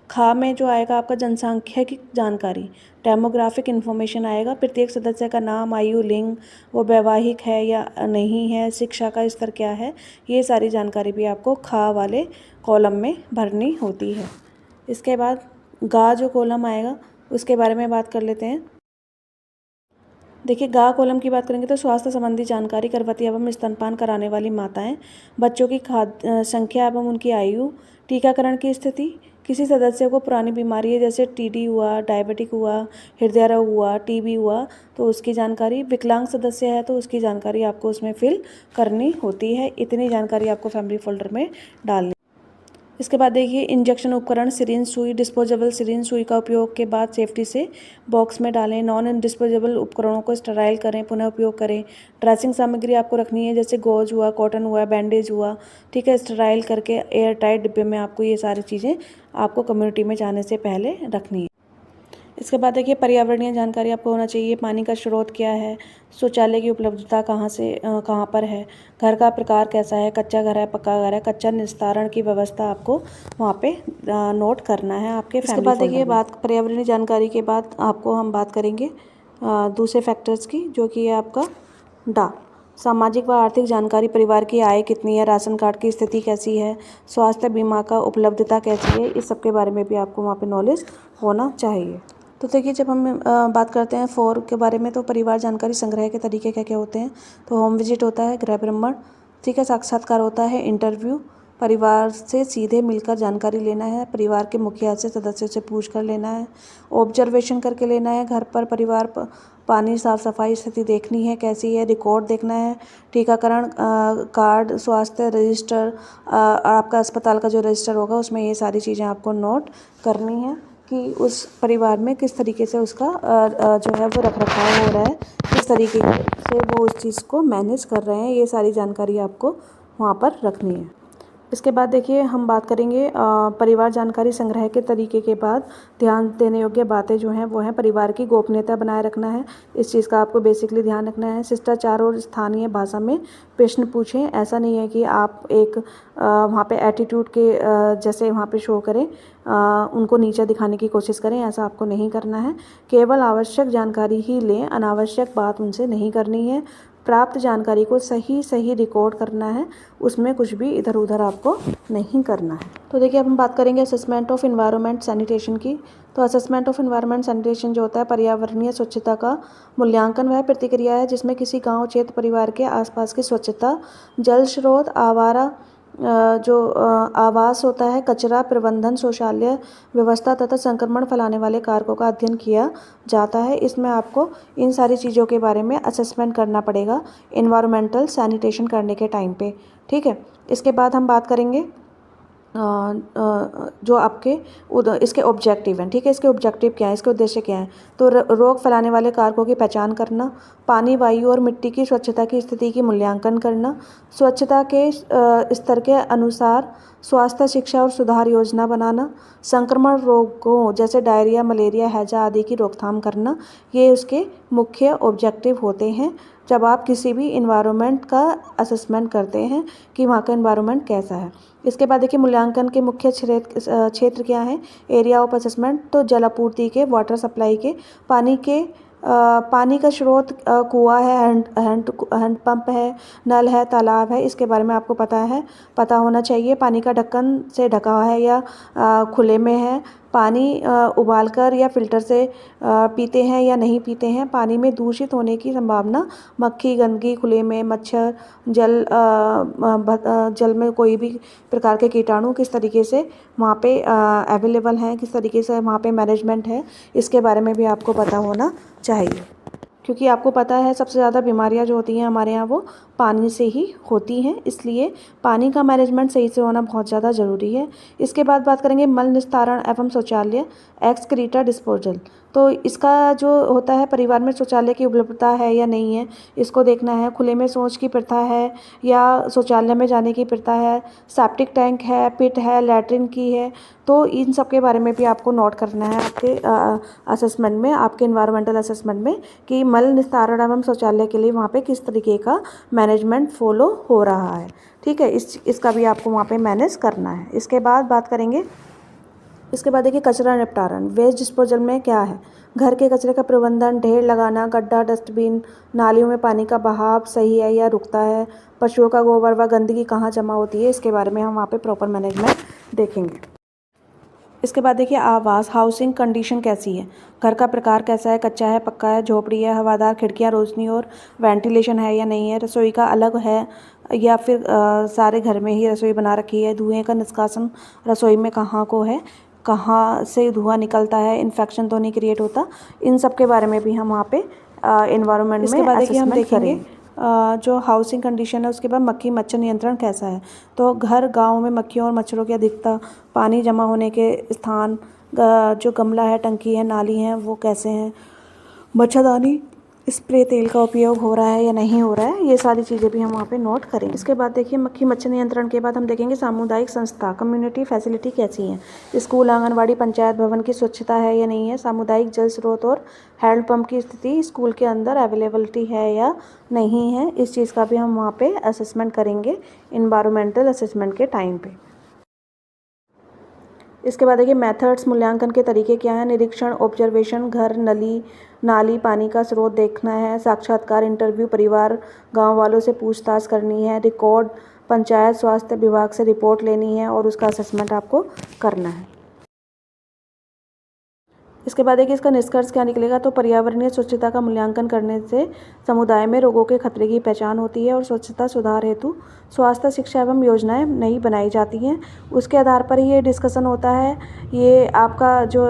खा में जो आएगा आपका जनसंख्या की जानकारी, डेमोग्राफिक इन्फॉर्मेशन आएगा। प्रत्येक सदस्य का नाम, आयु, लिंग, वो वैवाहिक है या नहीं है, शिक्षा का स्तर क्या है, ये सारी जानकारी भी आपको खा वाले कॉलम में भरनी होती है। इसके बाद गा जो कॉलम आएगा उसके बारे में बात कर लेते हैं। देखिए गा कॉलम की बात करेंगे तो स्वास्थ्य संबंधी जानकारी, गर्भवती एवं स्तनपान कराने वाली माताएं, बच्चों की संख्या एवं उनकी आयु, टीकाकरण की स्थिति, किसी सदस्य को पुरानी बीमारी है जैसे टीडी हुआ, डायबिटिक हुआ, हृदय रोग हुआ, टीबी हुआ तो उसकी जानकारी, विकलांग सदस्य है तो उसकी जानकारी आपको उसमें फिल करनी होती है। इतनी जानकारी आपको फैमिली फोल्डर में डालनी। इसके बाद देखिए इंजेक्शन उपकरण, सिरिंज, सुई, डिस्पोजेबल सिरिंज, सुई का उपयोग के बाद सेफ्टी से बॉक्स में डालें। नॉन डिस्पोजेबल उपकरणों को स्टराइल करें, पुनः उपयोग करें। ड्रेसिंग सामग्री आपको रखनी है जैसे गॉज हुआ, कॉटन हुआ, बैंडेज हुआ, ठीक है, स्टराइल करके एयर टाइट डिब्बे में आपको ये सारी चीज़ें आपको कम्युनिटी में जाने से पहले रखनी है। इसके बाद देखिए पर्यावरणीय जानकारी आपको होना चाहिए। पानी का स्रोत क्या है, शौचालय की उपलब्धता कहाँ पर है, घर का प्रकार कैसा है, कच्चा घर है, पक्का घर है, कच्चा निस्तारण की व्यवस्था आपको वहाँ पे नोट करना है आपके फैमिली। इसके बाद देखिए बात पर्यावरणीय जानकारी के बाद आपको हम बात करेंगे दूसरे फैक्टर्स की, जो कि है आपका डा सामाजिक व आर्थिक जानकारी, परिवार की आय कितनी है, राशन कार्ड की स्थिति कैसी है, स्वास्थ्य बीमा का उपलब्धता कैसी है, इस सब के बारे में भी आपको वहाँ पे नॉलेज होना चाहिए। तो देखिए जब हम बात करते हैं 4 के बारे में, तो परिवार जानकारी संग्रह के तरीके क्या क्या होते हैं। तो होम विजिट होता है, गृह भ्रमण, ठीक है, साक्षात्कार होता है, इंटरव्यू, परिवार से सीधे मिलकर जानकारी लेना है, परिवार के मुखिया से सदस्यों से पूछ कर लेना है, ऑब्जर्वेशन करके लेना है, घर पर परिवार पानी, साफ सफाई स्थिति देखनी है कैसी है, रिकॉर्ड देखना है, टीकाकरण कार्ड, स्वास्थ्य रजिस्टर, आपका अस्पताल का जो रजिस्टर होगा उसमें ये सारी चीज़ें आपको नोट करनी है कि उस परिवार में किस तरीके से उसका जो है वो रखरखाव हो रहा है, किस तरीके से वो उस चीज़ को मैनेज कर रहे हैं, ये सारी जानकारी आपको वहाँ पर रखनी है। इसके बाद देखिए हम बात करेंगे परिवार जानकारी संग्रह के तरीके के बाद ध्यान देने योग्य बातें जो हैं वो हैं परिवार की गोपनीयता बनाए रखना है। इस चीज़ का आपको बेसिकली ध्यान रखना है। शिष्टाचार और स्थानीय भाषा में प्रश्न पूछें। ऐसा नहीं है कि आप एक वहाँ पे एटीट्यूड के जैसे वहाँ पे शो करें, उनको नीचा दिखाने की कोशिश करें, ऐसा आपको नहीं करना है। केवल आवश्यक जानकारी ही लें, अनावश्यक बात उनसे नहीं करनी है। प्राप्त जानकारी को सही रिकॉर्ड करना है, उसमें कुछ भी इधर उधर आपको नहीं करना है। तो देखिए अब हम बात करेंगे असेसमेंट ऑफ एनवायरनमेंट सैनिटेशन की। तो असेसमेंट ऑफ एनवायरनमेंट सैनिटेशन जो होता है पर्यावरणीय स्वच्छता का मूल्यांकन वह प्रतिक्रिया है जिसमें किसी गांव, क्षेत्र, परिवार के आसपास की स्वच्छता, जल स्रोत, आवास होता है, कचरा प्रबंधन, शौचालय व्यवस्था तथा संक्रमण फैलाने वाले कारकों का अध्ययन किया जाता है। इसमें आपको इन सारी चीज़ों के बारे में असेसमेंट करना पड़ेगा एनवायरमेंटल सैनिटेशन करने के टाइम पे, ठीक है। इसके बाद हम बात करेंगे जो आपके इसके ऑब्जेक्टिव हैं, ठीक है। इसके ऑब्जेक्टिव क्या है, इसके उद्देश्य क्या हैं? तो रोग फैलाने वाले कारकों की पहचान करना, पानी, वायु और मिट्टी की स्वच्छता की स्थिति की मूल्यांकन करना, स्वच्छता के स्तर के अनुसार स्वास्थ्य शिक्षा और सुधार योजना बनाना, संक्रमण रोगों जैसे डायरिया, मलेरिया, हैजा आदि की रोकथाम करना, ये उसके मुख्य ऑब्जेक्टिव होते हैं जब आप किसी भी इन्वायरमेंट का असेसमेंट करते हैं कि वहाँ का इन्वायरमेंट कैसा है। इसके बाद देखिए मूल्यांकन के मुख्य क्षेत्र क्या हैं? एरिया ऑफ असेसमेंट, तो जल आपूर्ति के, वाटर सप्लाई के, पानी का स्रोत कुआं है, हैंड पंप है, नल है, तालाब है, इसके बारे में आपको पता होना चाहिए। पानी का ढक्कन से ढका हुआ है या खुले में है, पानी उबालकर या फिल्टर से पीते हैं या नहीं पीते हैं, पानी में दूषित होने की संभावना, मक्खी, गंदगी, खुले में मच्छर, जल में कोई भी प्रकार के कीटाणु किस तरीके से वहाँ पे अवेलेबल हैं, किस तरीके से वहाँ पे मैनेजमेंट है, इसके बारे में भी आपको पता होना चाहिए। क्योंकि आपको पता है सबसे ज़्यादा बीमारियां जो होती हैं हमारे यहाँ वो पानी से ही होती हैं, इसलिए पानी का मैनेजमेंट सही से होना बहुत ज़्यादा ज़रूरी है। इसके बाद बात करेंगे मल निस्तारण एवं शौचालय, एक्सक्रीटा डिस्पोजल। तो इसका जो होता है, परिवार में शौचालय की उपलब्धता है या नहीं है, इसको देखना है। खुले में शौच की प्रथा है या शौचालय में जाने की प्रथा है, सेप्टिक टैंक है, पिट है, लैट्रिन की है, तो इन सब के बारे में भी आपको नोट करना है आपके असेसमेंट में, आपके इन्वायरमेंटल असेसमेंट में, कि मल निस्तारण एवं शौचालय के लिए वहाँ पे किस तरीके का मैनेजमेंट फॉलो हो रहा है, ठीक है। इसका भी आपको वहाँ पे मैनेज करना है। इसके बाद बात करेंगे, इसके बाद देखिए कचरा निपटारण, वेस्ट डिस्पोजल में क्या है? घर के कचरे का प्रबंधन, ढेर लगाना, गड्ढा, डस्टबिन, नालियों में पानी का बहाव सही है या रुकता है, पशुओं का गोबर व गंदगी कहाँ जमा होती है, इसके बारे में हम वहाँ पे प्रॉपर मैनेजमेंट देखेंगे। इसके बाद देखिए आवास, हाउसिंग कंडीशन कैसी है, घर का प्रकार कैसा है, कच्चा है, पक्का है, झोपड़ी है, हवादार, खिड़कियाँ, रोशनी और वेंटिलेशन है या नहीं है, रसोई का अलग है या फिर सारे घर में ही रसोई बना रखी है, धुएं का निष्कासन रसोई में कहाँ को है, कहाँ से धुआं निकलता है, इन्फेक्शन तो नहीं क्रिएट होता, इन सब के बारे में भी हम वहाँ पे इन्वायरमेंट में असेसमेंट करेंगे। जो हाउसिंग कंडीशन है, उसके बाद मक्खी मच्छर नियंत्रण कैसा है, तो घर गांव में मक्खियों और मच्छरों की अधिकता, पानी जमा होने के स्थान, जो गमला है, टंकी है, नाली है, वो कैसे हैं, मच्छरदानी स्प्रे तेल का उपयोग हो रहा है या नहीं हो रहा है, ये सारी चीज़ें भी हम वहाँ पे नोट करेंगे। इसके बाद देखिए मक्खी मच्छर नियंत्रण के बाद हम देखेंगे सामुदायिक संस्था, कम्युनिटी फैसिलिटी कैसी हैं, स्कूल, आंगनवाड़ी, पंचायत भवन की स्वच्छता है या नहीं है, सामुदायिक जल स्रोत और हैंडपम्प की स्थिति स्कूल के अंदर अवेलेबिलिटी है या नहीं है, इस चीज़ का भी हम वहाँ पे असेसमेंट करेंगे इन्वायरमेंटल असेसमेंट के टाइम पे। इसके बाद देखिए मेथड्स, मूल्यांकन के तरीके क्या हैं, निरीक्षण, ऑब्जर्वेशन, घर, नाली, पानी का स्रोत देखना है, साक्षात्कार, इंटरव्यू, परिवार, गांव वालों से पूछताछ करनी है, रिकॉर्ड, पंचायत स्वास्थ्य विभाग से रिपोर्ट लेनी है और उसका असेसमेंट आपको करना है। इसके बाद देखिए इसका निष्कर्ष क्या निकलेगा, तो पर्यावरणीय स्वच्छता का मूल्यांकन करने से समुदाय में रोगों के खतरे की पहचान होती है और स्वच्छता सुधार हेतु स्वास्थ्य शिक्षा एवं योजनाएं नई बनाई जाती हैं। उसके आधार पर ये डिस्कशन होता है, ये आपका जो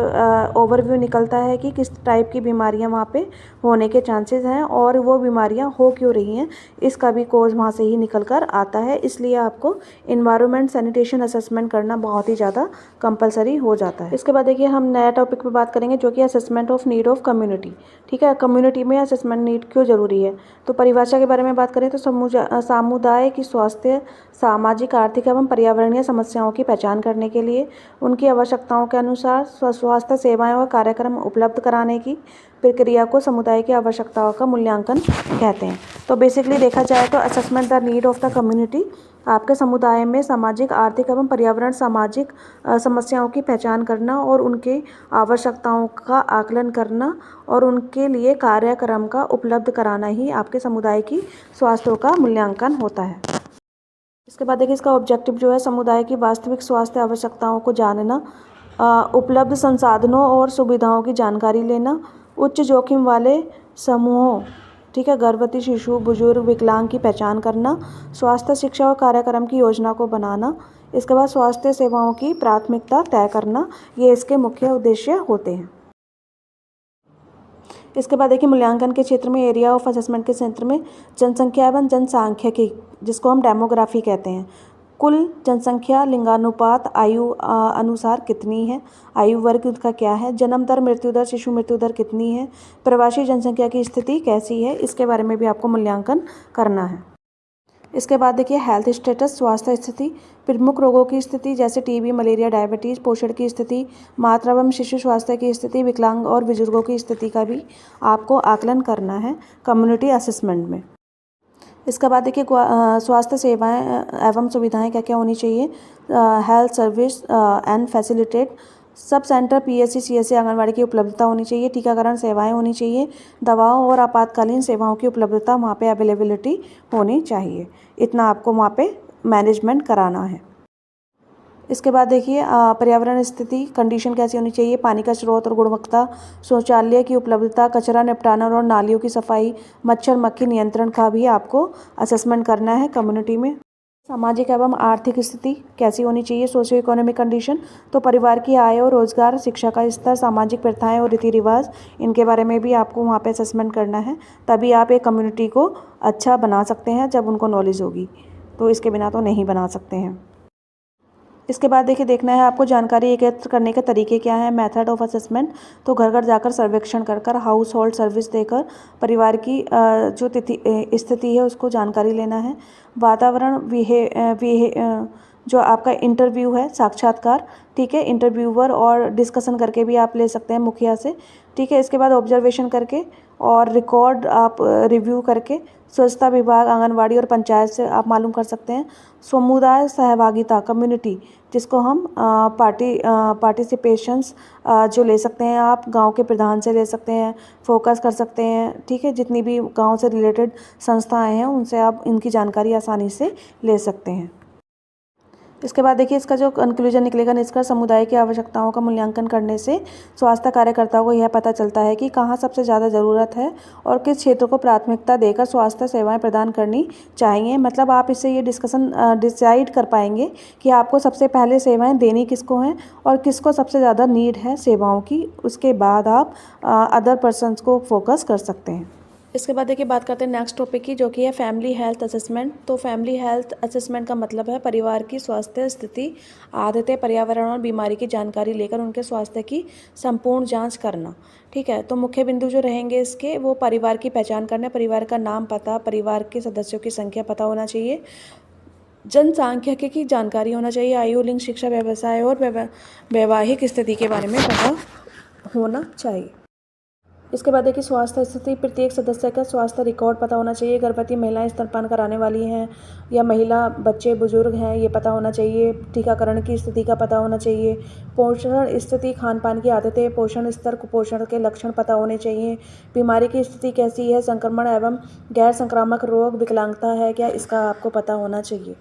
ओवरव्यू निकलता है कि किस टाइप की बीमारियां वहाँ पे होने के चांसेस हैं और वो बीमारियां हो क्यों रही हैं, इसका भी कोज वहाँ से ही निकल कर आता है। इसलिए आपको इन्वायरमेंट सैनिटेशन असेसमेंट करना बहुत ही ज़्यादा कंपलसरी हो जाता है। इसके बाद देखिए हम नया टॉपिक पर बात करेंगे जो कि assessment of need of community, ठीक है। कम्युनिटी में असेसमेंट नीड क्यों ज़रूरी है, तो परिभाषा के बारे में बात करें तो समुदाय की स्वास्थ्य, सामाजिक, आर्थिक एवं पर्यावरणीय समस्याओं की पहचान करने के लिए उनकी आवश्यकताओं के अनुसार स्वास्थ्य सेवाएं और कार्यक्रम उपलब्ध कराने की प्रक्रिया को समुदाय की आवश्यकताओं का मूल्यांकन कहते हैं। तो बेसिकली देखा जाए तो assessment the need of the community आपके समुदाय में सामाजिक, आर्थिक एवं पर्यावरण सामाजिक समस्याओं की पहचान करना और उनकी आवश्यकताओं का आकलन करना और उनके लिए कार्यक्रम का उपलब्ध कराना ही आपके समुदाय की स्वास्थ्य का मूल्यांकन होता है। इसके बाद देखिए इसका ऑब्जेक्टिव जो है समुदाय की वास्तविक स्वास्थ्य आवश्यकताओं को जानना, उपलब्ध संसाधनों और सुविधाओं की जानकारी लेना, उच्च जोखिम वाले समूहों, ठीक है, गर्भवती शिशु, बुजुर्ग, विकलांग की पहचान करना, स्वास्थ्य शिक्षा और कार्यक्रम की योजना को बनाना, इसके बाद स्वास्थ्य सेवाओं की प्राथमिकता तय करना, ये इसके मुख्य उद्देश्य होते हैं। इसके बाद देखिए मूल्यांकन के क्षेत्र में एरिया ऑफ असेसमेंट के क्षेत्र में जनसंख्या एवं जनसांख्यिकी, जिसको हम डेमोग्राफी कहते हैं, कुल जनसंख्या लिंगानुपात आयु अनुसार कितनी है, आयु वर्ग उसका क्या है, जन्म दर, मृत्यु दर, शिशु मृत्यु दर कितनी है, प्रवासी जनसंख्या की स्थिति कैसी है, इसके बारे में भी आपको मूल्यांकन करना है। इसके बाद देखिए हेल्थ स्टेटस, स्वास्थ्य स्थिति, प्रमुख रोगों की स्थिति जैसे टीबी, मलेरिया, डायबिटीज़, पोषण की स्थिति, मातृ एवं शिशु स्वास्थ्य की स्थिति, विकलांग और बुजुर्गों की स्थिति का भी आपको आकलन करना है कम्युनिटी असेसमेंट में। इसके बाद देखिए स्वास्थ्य सेवाएं एवं सुविधाएं क्या क्या होनी चाहिए, health service and facilitate, sub centre, PHC, CHC, anganwadi की उपलब्धता होनी चाहिए, टीकाकरण सेवाएं होनी चाहिए, दवाओं और आपातकालीन सेवाओं की उपलब्धता वहाँ पे अवेलेबिलिटी होनी चाहिए। इतना आपको वहाँ पे मैनेजमेंट कराना है। इसके बाद देखिए पर्यावरण स्थिति कंडीशन कैसी होनी चाहिए, पानी का स्रोत और गुणवत्ता, शौचालय की उपलब्धता, कचरा निपटाना और नालियों की सफाई, मच्छर मक्खी नियंत्रण का भी आपको असेसमेंट करना है कम्युनिटी में। सामाजिक एवं आर्थिक स्थिति कैसी होनी चाहिए, सोशियो इकोनॉमिक कंडीशन, तो परिवार की आय और रोजगार, शिक्षा का स्तर, सामाजिक प्रथाएं और रीति रिवाज, इनके बारे में भी आपको वहाँ पे असेसमेंट करना है। तभी आप एक कम्युनिटी को अच्छा बना सकते हैं जब उनको नॉलेज होगी, तो इसके बिना तो नहीं बना सकते हैं। इसके बाद देखिए देखना है आपको जानकारी एकत्र करने के तरीके क्या हैं, मेथड ऑफ असेसमेंट, तो घर घर जाकर सर्वेक्षण कर हाउस होल्ड सर्विस देकर परिवार की जो स्थिति है उसको जानकारी लेना है। वातावरण जो आपका इंटरव्यू है, साक्षात्कार, ठीक है, इंटरव्यूअर और डिस्कशन करके भी आप ले सकते हैं मुखिया से, ठीक है। इसके बाद ऑब्जर्वेशन करके और रिकॉर्ड आप रिव्यू करके स्वच्छता विभाग, आंगनवाड़ी और पंचायत से आप मालूम कर सकते हैं। समुदाय सहभागिता, कम्युनिटी, जिसको हम पार्टिसिपेशंस जो ले सकते हैं, आप गांव के प्रधान से ले सकते हैं, फोकस कर सकते हैं, ठीक है। जितनी भी गांव से रिलेटेड संस्थाएं हैं उनसे आप इनकी जानकारी आसानी से ले सकते हैं। इसके बाद देखिए इसका जो कंक्लूजन निकलेगा, निष्कर्ष, समुदाय की आवश्यकताओं का मूल्यांकन करने से स्वास्थ्य कार्यकर्ताओं को यह पता चलता है कि कहाँ सबसे ज़्यादा ज़रूरत है और किस क्षेत्र को प्राथमिकता देकर स्वास्थ्य सेवाएं प्रदान करनी चाहिए। मतलब आप इससे ये डिसाइड कर पाएंगे कि आपको सबसे पहले सेवाएं देनी किसको हैं और किसको सबसे ज़्यादा नीड है सेवाओं की। उसके बाद आप अदर पर्सनस को फोकस कर सकते हैं। इसके बाद देखिए बात करते हैं नेक्स्ट टॉपिक की, जो कि है फैमिली हेल्थ असेसमेंट। तो फैमिली हेल्थ असेसमेंट का मतलब है परिवार की स्वास्थ्य स्थिति, आदतें, पर्यावरण और बीमारी की जानकारी लेकर उनके स्वास्थ्य की संपूर्ण जांच करना, ठीक है। तो मुख्य बिंदु जो रहेंगे इसके, वो परिवार की पहचान करना, परिवार का नाम पता, परिवार के सदस्यों की संख्या पता होना चाहिए, जनसांख्यिकी की जानकारी होना चाहिए, आयु, लिंग, शिक्षा, व्यवसाय और वैवाहिक स्थिति के बारे में पता होना चाहिए। इसके बाद देखिए स्वास्थ्य स्थिति, प्रत्येक सदस्य का स्वास्थ्य रिकॉर्ड पता होना चाहिए, गर्भवती महिलाएं, स्तनपान कराने वाली हैं या महिला, बच्चे, बुजुर्ग हैं, ये पता होना चाहिए, टीकाकरण की स्थिति का पता होना चाहिए, पोषण स्थिति, खान पान की आदतें, पोषण स्तर, कुपोषण के लक्षण पता होने चाहिए, बीमारी की स्थिति कैसी है, संक्रमण एवं गैर संक्रामक रोग, विकलांगता है क्या, इसका आपको पता होना चाहिए।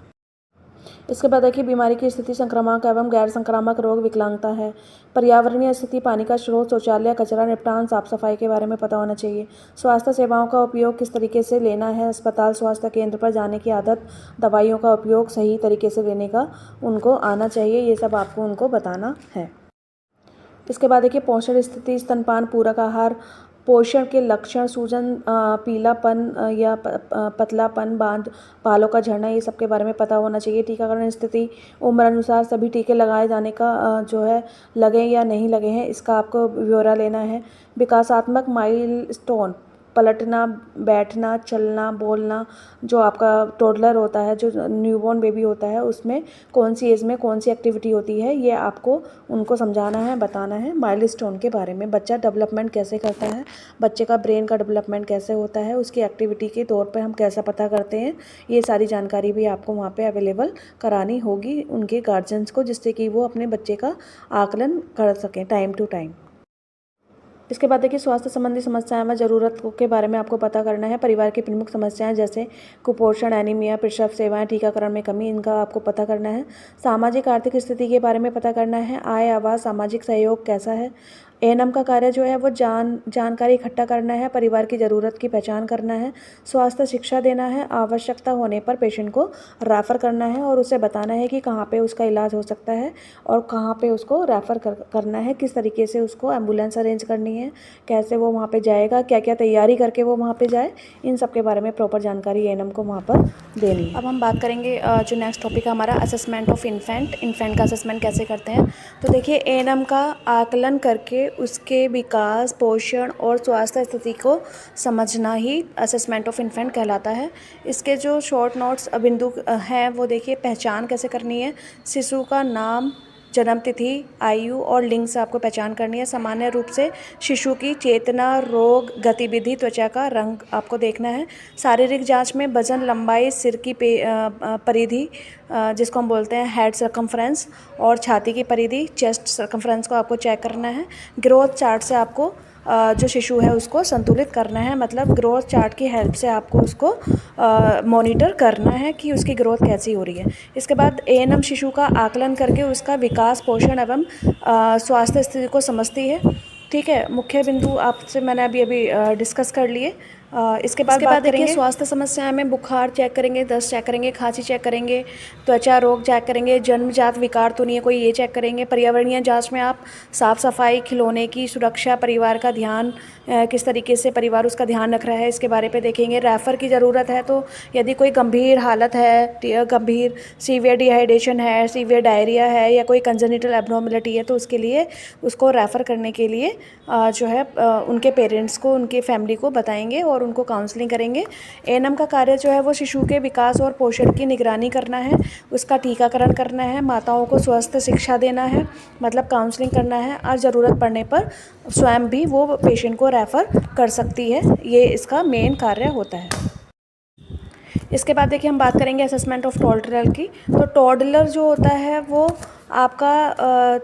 इसके बाद देखिए बीमारी की स्थिति, संक्रामक एवं गैर संक्रामक रोग, विकलांगता है, पर्यावरणीय स्थिति, पानी का स्रोत, शौचालय, कचरा निपटान, साफ सफाई के बारे में पता होना चाहिए, स्वास्थ्य सेवाओं का उपयोग किस तरीके से लेना है, अस्पताल, स्वास्थ्य केंद्र पर जाने की आदत, दवाइयों का उपयोग सही तरीके से लेने का उनको आना चाहिए, ये सब आपको उनको बताना है। इसके बाद देखिए पोषण स्थिति, स्तनपान, पूरक आहार, पोषण के लक्षण, सूजन, पीलापन या पतलापन, बालों का झड़ना, ये सब के बारे में पता होना चाहिए। टीकाकरण स्थिति, उम्र अनुसार सभी टीके लगाए जाने का जो है लगे या नहीं लगे हैं, इसका आपको ब्यौरा लेना है। विकासात्मक माइलस्टोन, पलटना, बैठना, चलना, बोलना, जो आपका टोडलर होता है, जो न्यूबॉर्न बेबी होता है, उसमें कौन सी एज में कौन सी एक्टिविटी होती है, ये आपको उनको समझाना है, बताना है। माइलस्टोन के बारे में, बच्चा डेवलपमेंट कैसे करता है, बच्चे का ब्रेन का डेवलपमेंट कैसे होता है, उसकी एक्टिविटी के तौर पर हम कैसा पता करते हैं, ये सारी जानकारी भी आपको वहाँ पर अवेलेबल करानी होगी उनके गार्जियंस को, जिससे कि वो अपने बच्चे का आकलन कर सकें टाइम टू टाइम। इसके बाद देखिए स्वास्थ्य संबंधी समस्याएं व जरूरत के बारे में आपको पता करना है। परिवार की प्रमुख समस्याएं जैसे कुपोषण, एनीमिया, प्रसव सेवाएं, टीकाकरण में कमी, इनका आपको पता करना है। सामाजिक आर्थिक स्थिति के बारे में पता करना है। आय, आवास, सामाजिक सहयोग कैसा है, एएनएम का कार्य जो है वो जानकारी इकट्ठा करना है, परिवार की ज़रूरत की पहचान करना है, स्वास्थ्य शिक्षा देना है, आवश्यकता होने पर पेशेंट को रेफ़र करना है और उसे बताना है कि कहाँ पे उसका इलाज हो सकता है और कहाँ पे उसको रेफ़र करना है, किस तरीके से उसको एम्बुलेंस अरेंज करनी है, कैसे वो वहाँ पे जाएगा, क्या क्या तैयारी करके वो वहाँ पे जाए, इन सब के बारे में प्रॉपर जानकारी एएनएम को वहाँ पर देनी है। अब हम बात करेंगे जो नेक्स्ट टॉपिक है हमारा असेसमेंट ऑफ इन्फेंट का असेसमेंट कैसे करते हैं। तो देखिए एएनएम का आकलन करके उसके विकास, पोषण और स्वास्थ्य स्थिति को समझना ही असेसमेंट ऑफ इन्फेंट कहलाता है। इसके जो शॉर्ट नोट्स बिंदु हैं वो देखिए, पहचान कैसे करनी है, शिशु का नाम, जन्म तिथि, आयु और लिंग से आपको पहचान करनी है। सामान्य रूप से शिशु की चेतना, रोग, गतिविधि, त्वचा का रंग आपको देखना है। शारीरिक जांच में वजन, लंबाई, सिर की परिधि जिसको हम बोलते हैं हेड सर्कमफ्रेंस, और छाती की परिधि, चेस्ट सर्कमफ्रेंस को आपको चेक करना है। ग्रोथ चार्ट से आपको जो शिशु है उसको संतुलित करना है, मतलब ग्रोथ चार्ट की हेल्प से आपको उसको मॉनिटर करना है कि उसकी ग्रोथ कैसी हो रही है। इसके बाद एएनएम शिशु का आकलन करके उसका विकास, पोषण एवं स्वास्थ्य स्थिति को समझती है। ठीक है, मुख्य बिंदु आपसे मैंने अभी डिस्कस कर लिए। इसके बाद देखिए स्वास्थ्य समस्याएं में बुखार चेक करेंगे, दस्त चेक करेंगे, खांसी चेक करेंगे, त्वचा रोग चेक करेंगे, जन्मजात विकार तो नहीं है कोई, ये चेक करेंगे। पर्यावरणीय जांच में आप साफ सफाई, खिलौने की सुरक्षा, परिवार का ध्यान, किस तरीके से परिवार उसका ध्यान रख रहा है, इसके बारे पे देखेंगे। रेफ़र की ज़रूरत है तो यदि कोई गंभीर हालत है, गंभीर सीवियर डिहाइड्रेशन है, सीवियर डायरिया है या कोई कंजेनिटल एब्नॉर्मलिटी है, तो उसके लिए उसको रेफ़र करने के लिए जो है उनके पेरेंट्स को, उनके फैमिली को बताएंगे और उनको काउंसलिंग करेंगे। एएनएम का कार्य जो है वो शिशु के विकास और पोषण की निगरानी करना है, उसका टीकाकरण करना है, माताओं को स्वस्थ शिक्षा देना है, मतलब काउंसलिंग करना है, और ज़रूरत पड़ने पर स्वयं भी वो पेशेंट को रेफ़र कर सकती है। ये इसका मेन कार्य होता है। इसके बाद देखिए हम बात करेंगे असेसमेंट ऑफ टॉडलर की। तो टॉडलर जो होता है वो आपका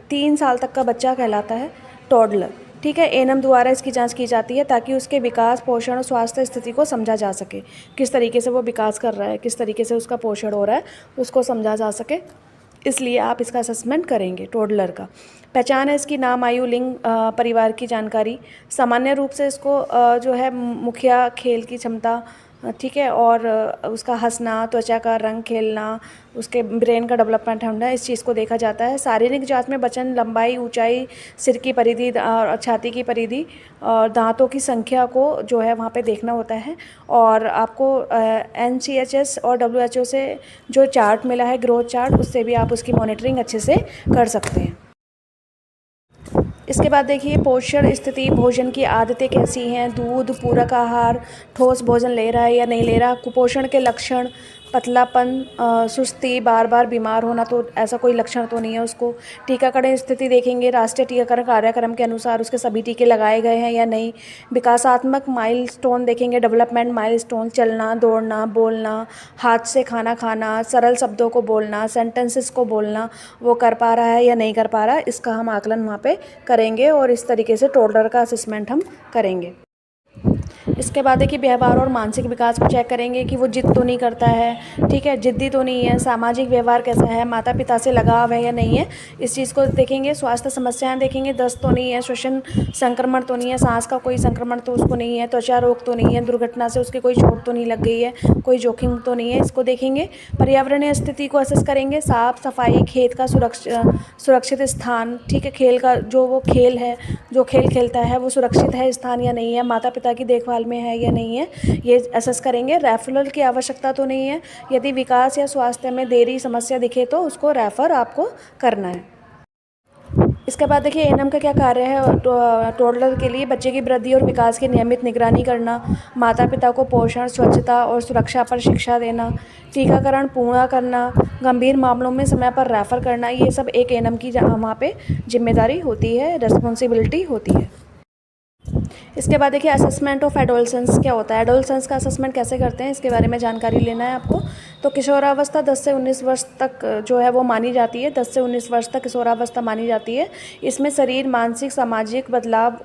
3 साल तक का बच्चा कहलाता है टॉडलर। ठीक है, एएनएम द्वारा इसकी जांच की जाती है ताकि उसके विकास, पोषण और स्वास्थ्य स्थिति को समझा जा सके, किस तरीके से वो विकास कर रहा है, किस तरीके से उसका पोषण हो रहा है, उसको समझा जा सके, इसलिए आप इसका असेसमेंट करेंगे टॉडलर का। पहचान है इसकी, नाम, आयु, लिंग, परिवार की जानकारी। सामान्य रूप से इसको जो है मुखिया, खेल की क्षमता, ठीक है, और उसका हंसना, त्वचा का रंग, खेलना, उसके ब्रेन का डेवलपमेंट होना, इस चीज़ को देखा जाता है। शारीरिक जांच में वजन, लंबाई, ऊंचाई, सिर की परिधि और छाती की परिधि और दांतों की संख्या को जो है वहाँ पे देखना होता है। और आपको NCHS और WHO से जो चार्ट मिला है, ग्रोथ चार्ट, उससे भी आप उसकी मॉनिटरिंग अच्छे से कर सकते हैं। इसके बाद देखिए पोषण स्थिति, भोजन की आदतें कैसी हैं, दूध, पूरक आहार, ठोस भोजन ले रहा है या नहीं ले रहा, कुपोषण के लक्षण, पतलापन, सुस्ती, बार बार बीमार होना, तो ऐसा कोई लक्षण तो नहीं है उसको। टीकाकरण स्थिति देखेंगे, राष्ट्रीय टीकाकरण कार्यक्रम के अनुसार उसके सभी टीके लगाए गए हैं या नहीं। विकासात्मक माइलस्टोन देखेंगे, डेवलपमेंट माइलस्टोन, चलना, दौड़ना, बोलना, हाथ से खाना खाना, सरल शब्दों को बोलना, सेंटेंसेस को बोलना, वो कर पा रहा है या नहीं कर पा रहा है, इसका हम आकलन वहाँ पे करेंगे और इस तरीके से टॉडलर का असेसमेंट हम करेंगे। इसके बाद देखिए व्यवहार और मानसिक विकास को चेक करेंगे कि वो जिद तो नहीं करता है, ठीक है, जिद्दी तो नहीं है, सामाजिक व्यवहार कैसा है, माता पिता से लगाव है या नहीं है, इस चीज़ को देखेंगे। स्वास्थ्य समस्याएं देखेंगे, दस्त तो नहीं है, श्वसन संक्रमण तो नहीं है, सांस का कोई संक्रमण तो उसको नहीं है, त्वचा रोग तो नहीं है, दुर्घटना से उसके कोई चोट तो नहीं लग गई है, कोई जोखिम तो नहीं है, इसको देखेंगे। पर्यावरणीय स्थिति को असेस करेंगे, साफ सफाई, खेत का सुरक्षित स्थान, ठीक है, खेल का जो वो खेल है, जो खेल खेलता है वो सुरक्षित है स्थान या नहीं है, माता पिता की देखभाल में है या नहीं है, ये असेस करेंगे। रेफरल की आवश्यकता तो नहीं है, यदि विकास या स्वास्थ्य में देरी समस्या दिखे तो उसको रेफ़र आपको करना है। इसके बाद देखिए एएनएम का क्या कार्य है टॉडलर के लिए, बच्चे की वृद्धि और विकास की नियमित निगरानी करना, माता पिता को पोषण, स्वच्छता और सुरक्षा पर शिक्षा देना, टीकाकरण पूरा करना, गंभीर मामलों में समय पर रेफ़र करना, ये सब एक एएनएम की वहाँ पे जिम्मेदारी होती है, रिस्पॉन्सिबिलिटी होती है। इसके बाद देखिए असेसमेंट ऑफ एडोलसेंस क्या होता है, एडोलसेंस का असेसमेंट कैसे करते हैं, इसके बारे में जानकारी लेना है आपको। तो किशोरावस्था 10 से 19 वर्ष तक जो है वो मानी जाती है। 10 से 19 वर्ष तक किशोरावस्था मानी जाती है। इसमें शरीर, मानसिक, सामाजिक बदलाव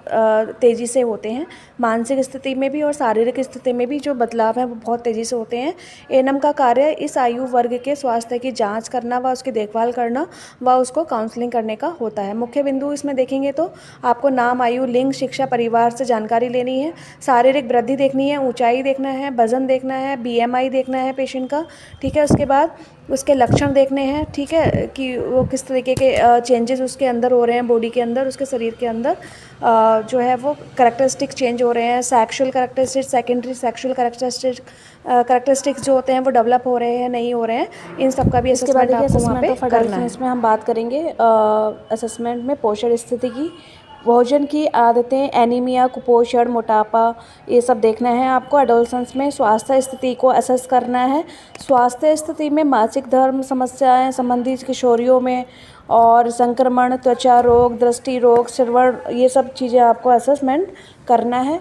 तेज़ी से होते हैं। मानसिक स्थिति में भी और शारीरिक स्थिति में भी जो बदलाव हैं वो बहुत तेज़ी से होते हैं। एएनएम का कार्य इस आयु वर्ग के स्वास्थ्य की जांच करना व उसकी देखभाल करना व उसको काउंसलिंग करने का होता है। मुख्य बिंदु इसमें देखेंगे तो आपको नाम, आयु, लिंग, शिक्षा, परिवार से जानकारी लेनी है, शारीरिक वृद्धि देखनी है, ऊंचाई देखना है, वजन देखना है, बीएमआई देखना है पेशेंट का, ठीक है। उसके बाद उसके लक्षण देखने हैं, ठीक है, कि वो किस तरीके के चेंजेस उसके अंदर हो रहे हैं, बॉडी के अंदर, उसके शरीर के अंदर जो है वो कैरेक्टरिस्टिक चेंज हो रहे हैं। Sexual characteristic, secondary sexual characteristics जो होते हैं वो डेवलप हो रहे हैं, नहीं हो रहे हैं, इन सब का भी असेसमेंट आपको वहाँ पे करना है। इसमें हम बात करेंगे असेसमेंट में पोषण स्थिति की, भोजन की आदतें, एनीमिया, कुपोषण, मोटापा, ये सब देखना है आपको। एडोलसेंस में स्वास्थ्य स्थिति को असेस करना है। स्वास्थ्य स्थिति में मासिक धर्म समस्याएं संबंधी किशोरियों में और संक्रमण, त्वचा रोग, दृष्टि रोग, श्रवण, ये सब चीज़ें आपको असेसमेंट करना है,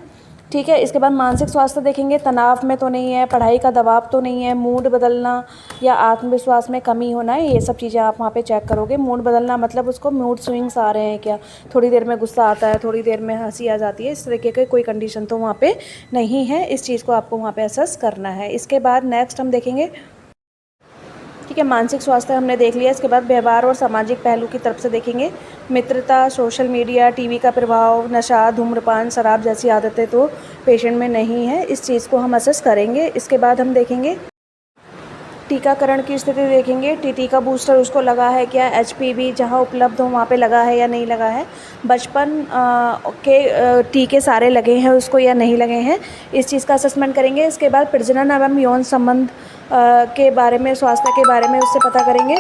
ठीक है। इसके बाद मानसिक स्वास्थ्य देखेंगे, तनाव में तो नहीं है, पढ़ाई का दबाव तो नहीं है, मूड बदलना या आत्मविश्वास में कमी होना है, ये सब चीज़ें आप वहाँ पे चेक करोगे। मूड बदलना मतलब उसको मूड स्विंग्स आ रहे हैं क्या, थोड़ी देर में गुस्सा आता है, थोड़ी देर में हंसी आ जाती है, इस तरीके के कोई कंडीशन तो वहाँ पे नहीं है। इस चीज़ को आपको वहाँ पे असेस करना है। इसके बाद नेक्स्ट हम देखेंगे, ठीक है, मानसिक स्वास्थ्य हमने देख लिया। इसके बाद व्यवहार और सामाजिक पहलू की तरफ से देखेंगे। मित्रता, सोशल मीडिया, टीवी का प्रभाव, नशा, धूम्रपान, शराब जैसी आदतें तो पेशेंट में नहीं है, इस चीज़ को हम असेस करेंगे। इसके बाद हम देखेंगे टीकाकरण की स्थिति देखेंगे। टीटी का बूस्टर उसको लगा है क्या, एचपीवी जहाँ उपलब्ध हो वहाँ पे लगा है या नहीं लगा है, बचपन के टीके सारे लगे हैं उसको या नहीं लगे हैं, इस चीज़ का असेसमेंट करेंगे। इसके बाद प्रजनन एवं यौन संबंध के बारे में, स्वास्थ्य के बारे में उससे पता करेंगे।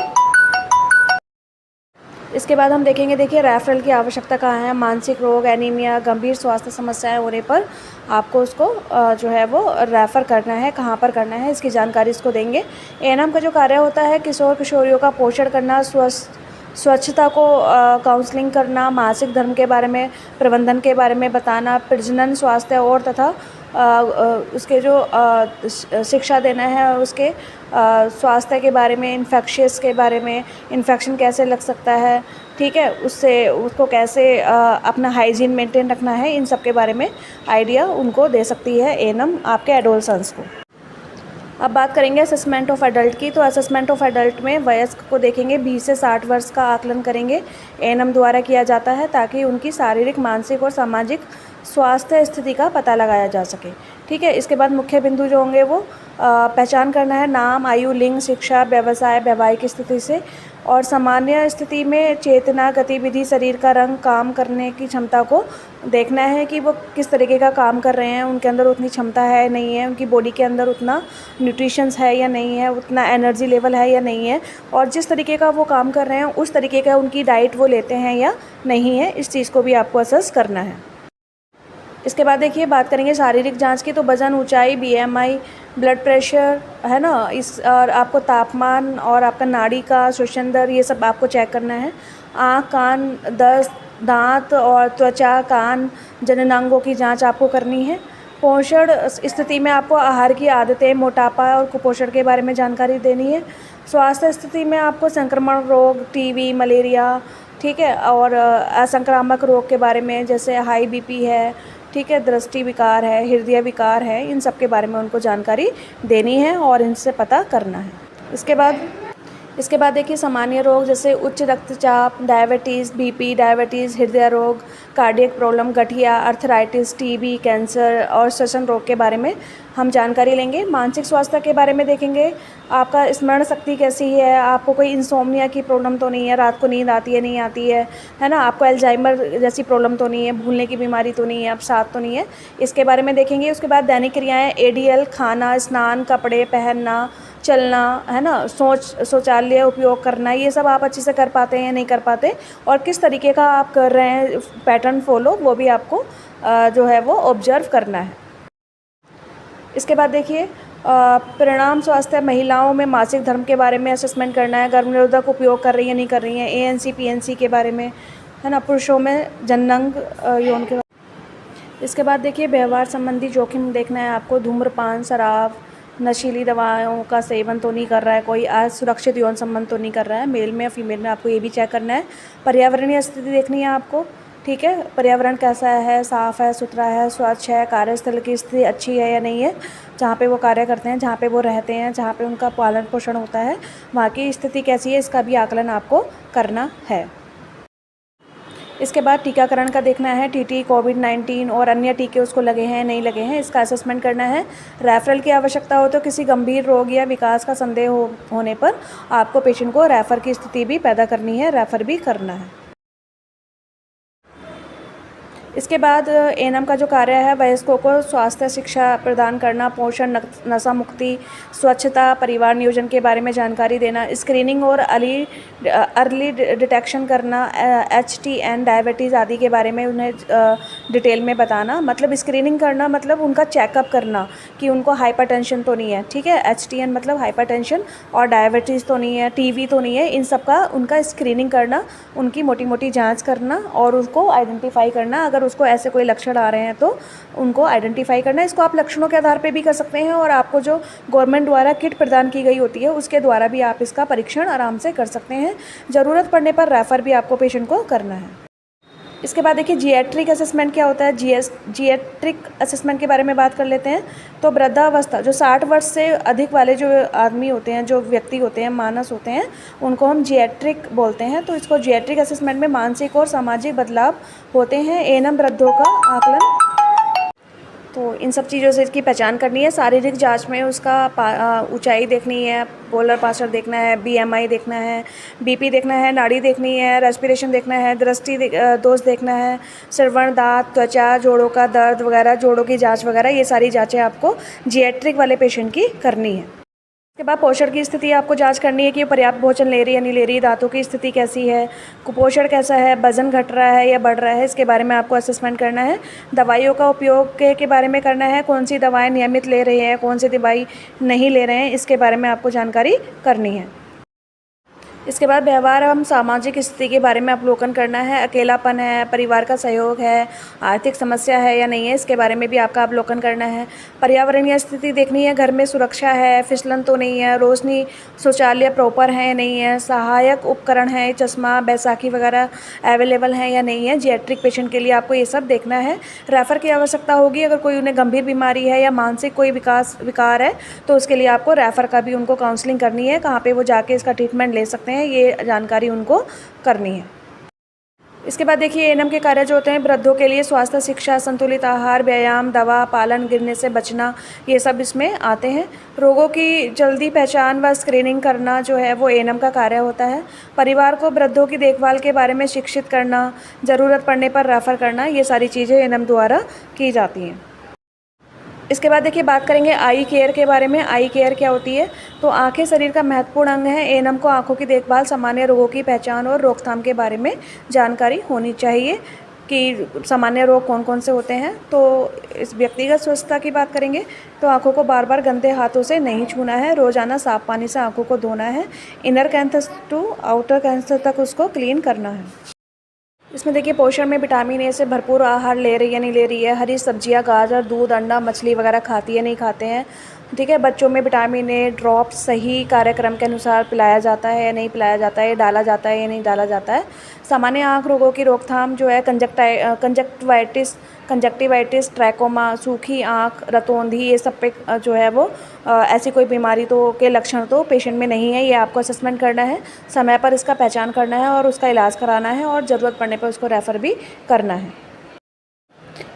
इसके बाद हम देखेंगे, देखिए रेफरल की आवश्यकता कहाँ है। मानसिक रोग, एनीमिया, गंभीर स्वास्थ्य समस्याएं होने पर आपको उसको जो है वो रेफ़र करना है, कहाँ पर करना है, इसकी जानकारी इसको देंगे। एएनएम का जो कार्य होता है किशोर किशोरियों का पोषण करना, स्वच्छता को काउंसलिंग करना, मासिक धर्म के बारे में, प्रबंधन के बारे में बताना, प्रजनन स्वास्थ्य और तथा उसके जो शिक्षा देना है, उसके स्वास्थ्य के बारे में, इन्फेक्शियस के बारे में, इन्फेक्शन कैसे लग सकता है, ठीक है, उससे उसको कैसे अपना हाइजीन मेंटेन रखना है, इन सब के बारे में आइडिया उनको दे सकती है एएनएम आपके एडोलसेंस को। अब बात करेंगे असेसमेंट ऑफ एडल्ट की। तो असेसमेंट ऑफ एडल्ट में वयस्क को देखेंगे, 20 से 60 वर्ष का आकलन करेंगे, एएनएम द्वारा किया जाता है ताकि उनकी शारीरिक, मानसिक और सामाजिक स्वास्थ्य स्थिति का पता लगाया जा सके, ठीक है। इसके बाद मुख्य बिंदु जो होंगे वो पहचान करना है, नाम, आयु, लिंग, शिक्षा, व्यवसाय, वैवाहिक स्थिति से, और सामान्य स्थिति में चेतना, गतिविधि, शरीर का रंग, काम करने की क्षमता को देखना है कि वो किस तरीके का काम कर रहे हैं, उनके अंदर उतनी क्षमता है नहीं है, उनकी बॉडी के अंदर उतना न्यूट्रिशंस है या नहीं है, उतना एनर्जी लेवल है या नहीं है, और जिस तरीके का वो काम कर रहे हैं उस तरीके का उनकी डाइट वो लेते हैं या नहीं है, इस चीज़ को भी आपको असेस करना है। इसके बाद देखिए बात करेंगे शारीरिक जांच की। तो वजन, ऊंचाई, बीएमआई, ब्लड प्रेशर है ना, इस और आपको तापमान और आपका नाड़ी का श्वसन दर, ये सब आपको चेक करना है। आँख, कान, दस्त, दांत और त्वचा, कान, जननांगों की जांच आपको करनी है। पोषण स्थिति में आपको आहार की आदतें, मोटापा और कुपोषण के बारे में जानकारी देनी है। स्वास्थ्य स्थिति में आपको संक्रमण रोग, टीबी, मलेरिया, ठीक है, और असंक्रामक रोग के बारे में, जैसे हाई बीपी है, ठीक है, दृष्टि विकार है, हृदय विकार है, इन सब के बारे में उनको जानकारी देनी है और इनसे पता करना है। इसके बाद देखिए सामान्य रोग जैसे उच्च रक्तचाप, डायबिटीज़, बीपी, डायबिटीज़, हृदय रोग, कार्डियक प्रॉब्लम, गठिया, अर्थराइटिस, टीबी, कैंसर और श्वसन रोग के बारे में हम जानकारी लेंगे। मानसिक स्वास्थ्य के बारे में देखेंगे, आपका स्मरण शक्ति कैसी है, आपको कोई इंसोम्निया की प्रॉब्लम तो नहीं है, रात को नींद आती है नहीं आती है ना, आपको अल्जाइमर जैसी प्रॉब्लम तो नहीं है, भूलने की बीमारी तो नहीं है, अवसाद तो नहीं है, इसके बारे में देखेंगे। उसके बाद दैनिक क्रियाएँ, एडीएल, खाना, स्नान, कपड़े पहनना, चलना, है ना, शौचालय उपयोग करना, ये सब आप अच्छे से कर पाते हैं या नहीं कर पाते, और किस तरीके का आप कर रहे हैं पैटर्न फॉलो, वो भी आपको जो है वो ऑब्जर्व करना है। इसके बाद देखिए परिणाम स्वास्थ्य, महिलाओं में मासिक धर्म के बारे में असेसमेंट करना है, गर्भनिरोधक उपयोग कर रही है नहीं कर रही है, एएनसी पीएनसी के बारे में, है ना, पुरुषों में जननांग यौन के। इसके बाद देखिए व्यवहार संबंधी जोखिम देखना है आपको, धूम्रपान, शराब, नशीली दवाओं का सेवन तो नहीं कर रहा है, कोई असुरक्षित यौन संबंध तो नहीं कर रहा है मेल में या फीमेल में, आपको ये भी चेक करना है। पर्यावरणीय स्थिति देखनी है आपको, ठीक है, पर्यावरण कैसा है, साफ़ है, सुथरा है, स्वच्छ है, कार्यस्थल की स्थिति अच्छी है या नहीं है, जहाँ पे वो कार्य करते हैं, जहाँ पे वो रहते हैं, जहाँ पे उनका पालन पोषण होता है, वहाँ की स्थिति कैसी है, इसका भी आकलन आपको करना है। इसके बाद टीकाकरण का देखना है, टीटी, कोविड-19 और अन्य टीके उसको लगे हैं नहीं लगे हैं, इसका असेसमेंट करना है। रेफरल की आवश्यकता हो तो किसी गंभीर रोग या विकास का संदेह होने पर आपको पेशेंट को रेफ़र की स्थिति भी पैदा करनी है, रेफ़र भी करना है। इसके बाद एएनएम का जो कार्य है, वयस्कों को स्वास्थ्य शिक्षा प्रदान करना, पोषण, नशा मुक्ति, स्वच्छता, परिवार नियोजन के बारे में जानकारी देना, स्क्रीनिंग और अर्ली डिटेक्शन करना, HTN, डायबिटीज़ आदि के बारे में उन्हें डिटेल में बताना। मतलब स्क्रीनिंग करना मतलब उनका चेकअप करना कि उनको हाइपरटेंशन तो नहीं है, ठीक है, HTN मतलब हाइपरटेंशन, और डायबिटीज़ तो नहीं है, टीबी तो नहीं है, इन सब का उनका स्क्रीनिंग करना, उनकी मोटी मोटी जाँच करना और उसको आइडेंटिफाई करना। अगर उसको ऐसे कोई लक्षण आ रहे हैं तो उनको आइडेंटिफाई करना है। इसको आप लक्षणों के आधार पे भी कर सकते हैं और आपको जो गवर्नमेंट द्वारा किट प्रदान की गई होती है उसके द्वारा भी आप इसका परीक्षण आराम से कर सकते हैं। ज़रूरत पड़ने पर रेफ़र भी आपको पेशेंट को करना है। इसके बाद देखिए जीएट्रिक असेसमेंट क्या होता है। जीएट्रिक असेसमेंट के बारे में बात कर लेते हैं। तो वृद्धावस्था, जो 60 वर्ष से अधिक वाले जो आदमी होते हैं, जो व्यक्ति होते हैं, मानस होते हैं, उनको हम जीएट्रिक बोलते हैं। तो इसको जीएट्रिक असेसमेंट में मानसिक और सामाजिक बदलाव होते हैं। एएनएम वृद्धों का आकलन, तो इन सब चीज़ों से इसकी पहचान करनी है। शारीरिक जांच में उसका ऊंचाई देखनी है, पोलर पास्चर देखना है, बीएमआई देखना है, बीपी देखना है, नाड़ी देखनी है, रेस्पिरेशन देखना है, दृष्टि दोष देखना है, श्रवण, दांत, त्वचा, जोड़ों का दर्द वगैरह, जोड़ों की जांच वगैरह, ये सारी जांचें आपको जीएट्रिक वाले पेशेंट की करनी है। उसके बाद पोषण की स्थिति आपको जांच करनी है कि पर्याप्त भोजन ले रही है या नहीं ले रही, दांतों की स्थिति कैसी है, कुपोषण कैसा है, वजन घट रहा है या बढ़ रहा है, इसके बारे में आपको असेसमेंट करना है। दवाइयों का उपयोग के बारे में करना है, कौन सी दवाएं नियमित ले रहे हैं, कौन सी दवाई नहीं ले रहे हैं, इसके बारे में आपको जानकारी करनी है। इसके बाद व्यवहार एवं सामाजिक स्थिति के बारे में अवलोकन करना है। अकेलापन है, परिवार का सहयोग है, आर्थिक समस्या है या नहीं है, इसके बारे में भी आपका अवलोकन करना है। पर्यावरणीय स्थिति देखनी है, घर में सुरक्षा है, फिसलन तो नहीं है, रोशनी, शौचालय प्रॉपर है या नहीं है, सहायक उपकरण है, चश्मा, बैसाखी वगैरह अवेलेबल है या नहीं है। जीएट्रिक पेशेंट के लिए आपको ये सब देखना है। रेफ़र की आवश्यकता होगी अगर कोई उन्हें गंभीर बीमारी है या मानसिक कोई विकार है तो उसके लिए आपको रेफ़र का भी उनको काउंसलिंग करनी है, कहाँ पर वो जाके इसका ट्रीटमेंट ले सकते हैं, ये जानकारी उनको करनी है। इसके बाद देखिए एएनएम के कार्य जो होते हैं वृद्धों के लिए, स्वास्थ्य शिक्षा, संतुलित आहार, व्यायाम, दवा पालन, गिरने से बचना, ये सब इसमें आते हैं। रोगों की जल्दी पहचान व स्क्रीनिंग करना जो है वो एएनएम का कार्य होता है। परिवार को वृद्धों की देखभाल के बारे में शिक्षित करना, ज़रूरत पड़ने पर रेफ़र करना, ये सारी चीज़ें एएनएम द्वारा की जाती हैं। इसके बाद देखिए बात करेंगे आई केयर के बारे में। आई केयर क्या होती है? तो आंखें शरीर का महत्वपूर्ण अंग है। एएनएम को आंखों की देखभाल, सामान्य रोगों की पहचान और रोकथाम के बारे में जानकारी होनी चाहिए कि सामान्य रोग कौन कौन से होते हैं। तो इस व्यक्तिगत स्वच्छता की बात करेंगे तो आंखों को बार बार गंदे हाथों से नहीं छूना है, रोज़ाना साफ पानी से आंखों को धोना है, inner canthus to outer canthus तक उसको क्लीन करना है। इसमें देखिए पोषण में विटामिन ए से भरपूर आहार ले रही है नहीं ले रही है, हरी सब्जियां, गाजर, दूध, अंडा, मछली वगैरह खाती है नहीं खाते हैं, ठीक है। बच्चों में विटामिन ए ड्रॉप सही कार्यक्रम के अनुसार पिलाया जाता है या नहीं पिलाया जाता है, डाला जाता है या नहीं डाला जाता है। सामान्य आँख रोगों की रोकथाम जो है कंजक्टिवाइटिस, ट्रैकोमा, सूखी आँख, रतौंधी, ये सब पे जो है वो ऐसी कोई बीमारी तो के लक्षण तो पेशेंट में नहीं है, ये आपको असेसमेंट करना है, समय पर इसका पहचान करना है और उसका इलाज कराना है और ज़रूरत पड़ने पर उसको रेफ़र भी करना है।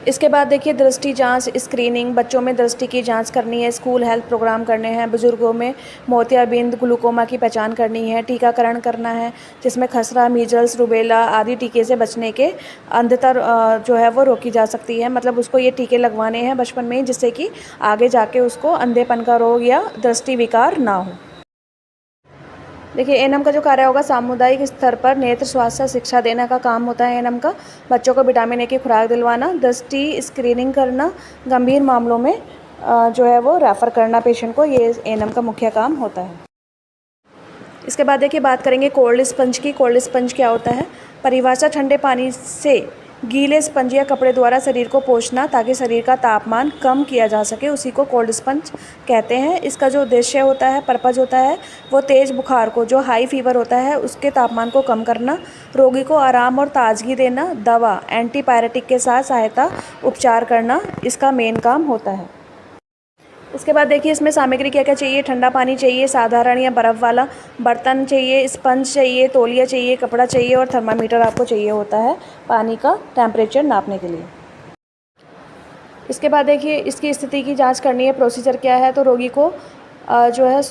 इसके बाद देखिए दृष्टि जांच, स्क्रीनिंग, बच्चों में दृष्टि की जांच करनी है, स्कूल हेल्थ प्रोग्राम करने हैं, बुजुर्गों में मोतियाबिंद, ग्लूकोमा की पहचान करनी है, टीकाकरण करना है जिसमें खसरा, मीजल्स, रूबेला आदि टीके से बचने के अंधतर जो है वो रोकी जा सकती है। मतलब उसको ये टीके लगवाने हैं बचपन में जिससे कि आगे जाके उसको अंधेपन का रोग या दृष्टि विकार ना हो। देखिए एएनएम का जो कार्य होगा सामुदायिक स्तर पर नेत्र स्वास्थ्य शिक्षा देने का काम होता है एएनएम का। बच्चों को विटामिन ए की खुराक दिलवाना, दृष्टि स्क्रीनिंग करना, गंभीर मामलों में जो है वो रेफ़र करना पेशेंट को, ये एएनएम का मुख्य काम होता है। इसके बाद देखिए बात करेंगे कोल्ड स्पंज की। कोल्ड स्पंज क्या होता है? परिभाषा ठंडे पानी से गीले स्पंज या कपड़े द्वारा शरीर को पोंछना ताकि शरीर का तापमान कम किया जा सके, उसी को कोल्ड स्पंज कहते हैं। इसका जो उद्देश्य होता है, पर्पज़ होता है, वो तेज़ बुखार को, जो हाई फीवर होता है, उसके तापमान को कम करना, रोगी को आराम और ताजगी देना, दवा एंटीपायरेटिक के साथ सहायता उपचार करना, इसका मेन काम होता है। इसके बाद देखिए इसमें सामग्री क्या क्या चाहिए। ठंडा पानी चाहिए, साधारण या बर्फ़ वाला, बर्तन चाहिए, स्पंज चाहिए, तौलिया चाहिए, कपड़ा चाहिए और थर्मामीटर आपको चाहिए होता है पानी का टेम्परेचर नापने के लिए। इसके बाद देखिए इसकी स्थिति की जांच करनी है। प्रोसीजर क्या है, तो रोगी को जो है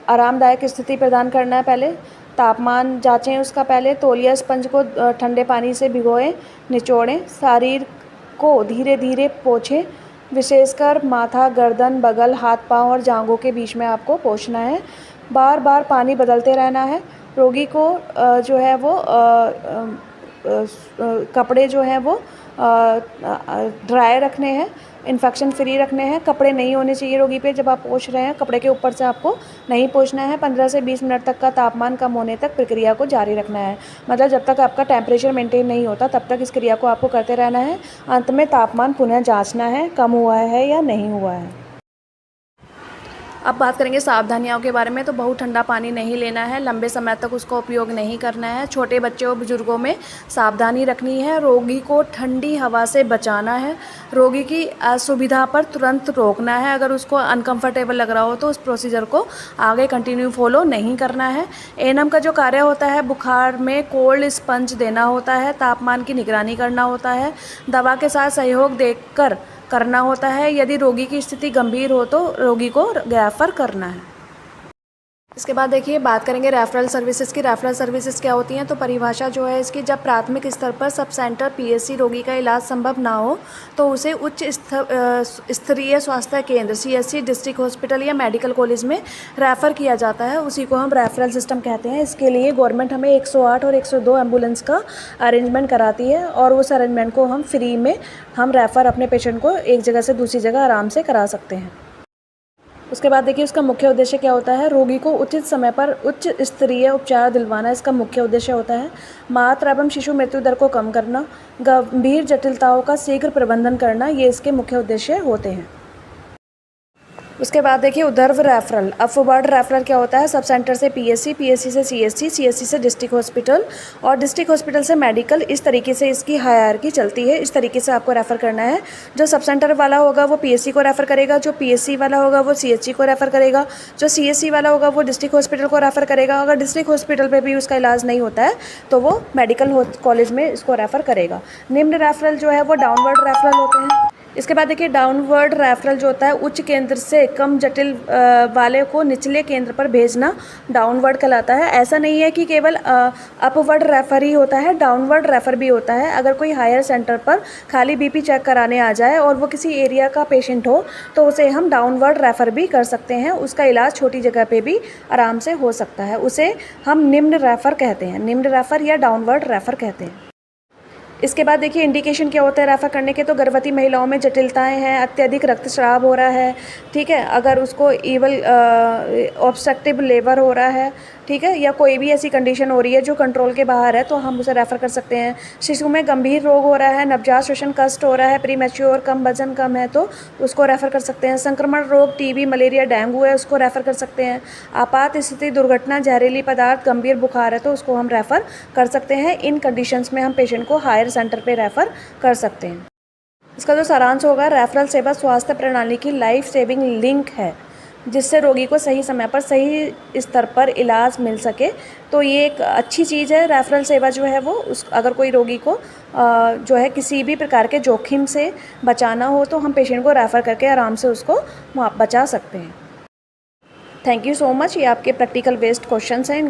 आरामदायक स्थिति प्रदान करना है। पहले तापमान जाँचें उसका, पहले तौलिया स्पंज को ठंडे पानी से भिगोएं, निचोड़ें, शरीर को धीरे धीरे पोंछें, विशेषकर माथा, गर्दन, बगल, हाथ पांव और जांघों के बीच में आपको पोंछना है। बार बार पानी बदलते रहना है। रोगी को जो है वो कपड़े जो हैं वो ड्राई रखने हैं, इन्फेक्शन फ्री रखने हैं। कपड़े नहीं होने चाहिए रोगी पे जब आप पोंछ रहे हैं, कपड़े के ऊपर से आपको नहीं पोंछना है। 15 से 20 मिनट तक का तापमान कम होने तक प्रक्रिया को जारी रखना है। मतलब जब तक आपका टेम्परेचर मेंटेन नहीं होता तब तक इस क्रिया को आपको करते रहना है। अंत में तापमान पुनः जांचना है, कम हुआ है या नहीं हुआ है। अब बात करेंगे सावधानियों के बारे में। तो बहुत ठंडा पानी नहीं लेना है, लंबे समय तक उसका उपयोग नहीं करना है। छोटे बच्चों और बुजुर्गों में सावधानी रखनी है। रोगी को ठंडी हवा से बचाना है। रोगी की असुविधा पर तुरंत रोकना है। अगर उसको अनकंफर्टेबल लग रहा हो तो उस प्रोसीजर को आगे कंटिन्यू फॉलो नहीं करना है। एएनएम का जो कार्य होता है, बुखार में कोल्ड स्पंज देना होता है, तापमान की निगरानी करना होता है, दवा के साथ सहयोग देकर करना होता है। यदि रोगी की स्थिति गंभीर हो तो रोगी को रेफर करना है। इसके बाद देखिए बात करेंगे रेफरल सर्विसेज की। रेफरल सर्विसेज क्या होती हैं, तो परिभाषा जो है इसकी, जब प्राथमिक स्तर पर सब सेंटर पीएससी रोगी का इलाज संभव ना हो तो उसे उच्च स्तरीय स्वास्थ्य केंद्र सीएससी, डिस्ट्रिक्ट हॉस्पिटल या मेडिकल कॉलेज में रेफ़र किया जाता है। उसी को हम रेफरल सिस्टम कहते हैं। इसके लिए गवर्नमेंट हमें 108 और 102 एम्बुलेंस का अरेंजमेंट कराती है और उस अरेंजमेंट को हम फ्री में हम रेफ़र अपने पेशेंट को एक जगह से दूसरी जगह आराम से करा सकते हैं। उसके बाद देखिए उसका मुख्य उद्देश्य क्या होता है, रोगी को उचित समय पर उच्च स्तरीय उपचार दिलवाना इसका मुख्य उद्देश्य होता है। मातृ एवं शिशु मृत्यु दर को कम करना, गंभीर जटिलताओं का शीघ्र प्रबंधन करना, ये इसके मुख्य उद्देश्य होते हैं। उसके बाद देखिए उधर्व रेफरल, अपवर्ड रेफरल क्या होता है, सब सेंटर से पीएससी, पीएससी से सीएससी, सीएससी से डिस्ट्रिक्ट हॉस्पिटल और डिस्ट्रिक्ट हॉस्पिटल से मेडिकल। इस तरीके से इसकी हायरार्की चलती है। इस तरीके से आपको रेफ़र करना है। जो सब सेंटर वाला होगा वो पीएससी को रेफ़र करेगा, जो पीएससी वाला होगा वो सीएससी को रेफ़र करेगा, जो सीएससी वाला होगा वो डिस्ट्रिक्ट हॉस्पिटल को रेफ़र करेगा। अगर डिस्ट्रिक्ट हॉस्पिटल पर भी उसका इलाज नहीं होता है तो वो मेडिकल कॉलेज में इसको रेफ़र करेगा। निम्न रेफरल जो है वो डाउनवर्ड रेफरल होते हैं। इसके बाद देखिए डाउनवर्ड रेफरल जो होता है, उच्च केंद्र से कम जटिल वाले को निचले केंद्र पर भेजना डाउनवर्ड कहलाता है। ऐसा नहीं है कि केवल अपवर्ड रेफर ही होता है, डाउनवर्ड रेफर भी होता है। अगर कोई हायर सेंटर पर खाली बीपी चेक कराने आ जाए और वो किसी एरिया का पेशेंट हो तो उसे हम डाउनवर्ड रेफर भी कर सकते हैं। उसका इलाज छोटी जगह पे भी आराम से हो सकता है। उसे हम निम्न रेफर कहते हैं, निम्न रेफर या डाउनवर्ड रेफर कहते हैं। इसके बाद देखिए इंडिकेशन क्या होता है रेफ़र करने के, तो गर्भवती महिलाओं में जटिलताएं हैं, अत्यधिक रक्तस्राव हो रहा है, ठीक है, अगर उसको ऑब्स्ट्रक्टिव लेबर हो रहा है, ठीक है, या कोई भी ऐसी कंडीशन हो रही है जो कंट्रोल के बाहर है तो हम उसे रेफ़र कर सकते हैं। शिशु में गंभीर रोग हो रहा है, नवजात श्वसन कष्ट हो रहा है, प्रीमैच्योर, कम वजन कम है तो उसको रेफ़र कर सकते हैं। संक्रमण रोग टीबी, मलेरिया, डेंगू है, उसको रेफ़र कर सकते हैं। आपात स्थिति, दुर्घटना, जहरीली पदार्थ, गंभीर बुखार है तो उसको हम रेफ़र कर सकते हैं। इन कंडीशंस में हम पेशेंट को हायर सेंटर पे रेफ़र कर सकते हैं। इसका जो सारांश होगा, रेफरल सेवा स्वास्थ्य प्रणाली की लाइफ सेविंग लिंक है जिससे रोगी को सही समय पर सही स्तर पर इलाज मिल सके। तो ये एक अच्छी चीज़ है। रेफरल सेवा जो है वो अगर कोई रोगी को जो है किसी भी प्रकार के जोखिम से बचाना हो तो हम पेशेंट को रेफ़र करके आराम से उसको बचा सकते हैं। Thank you so much. ये आपके प्रैक्टिकल बेस्ड क्वेश्चंस हैं।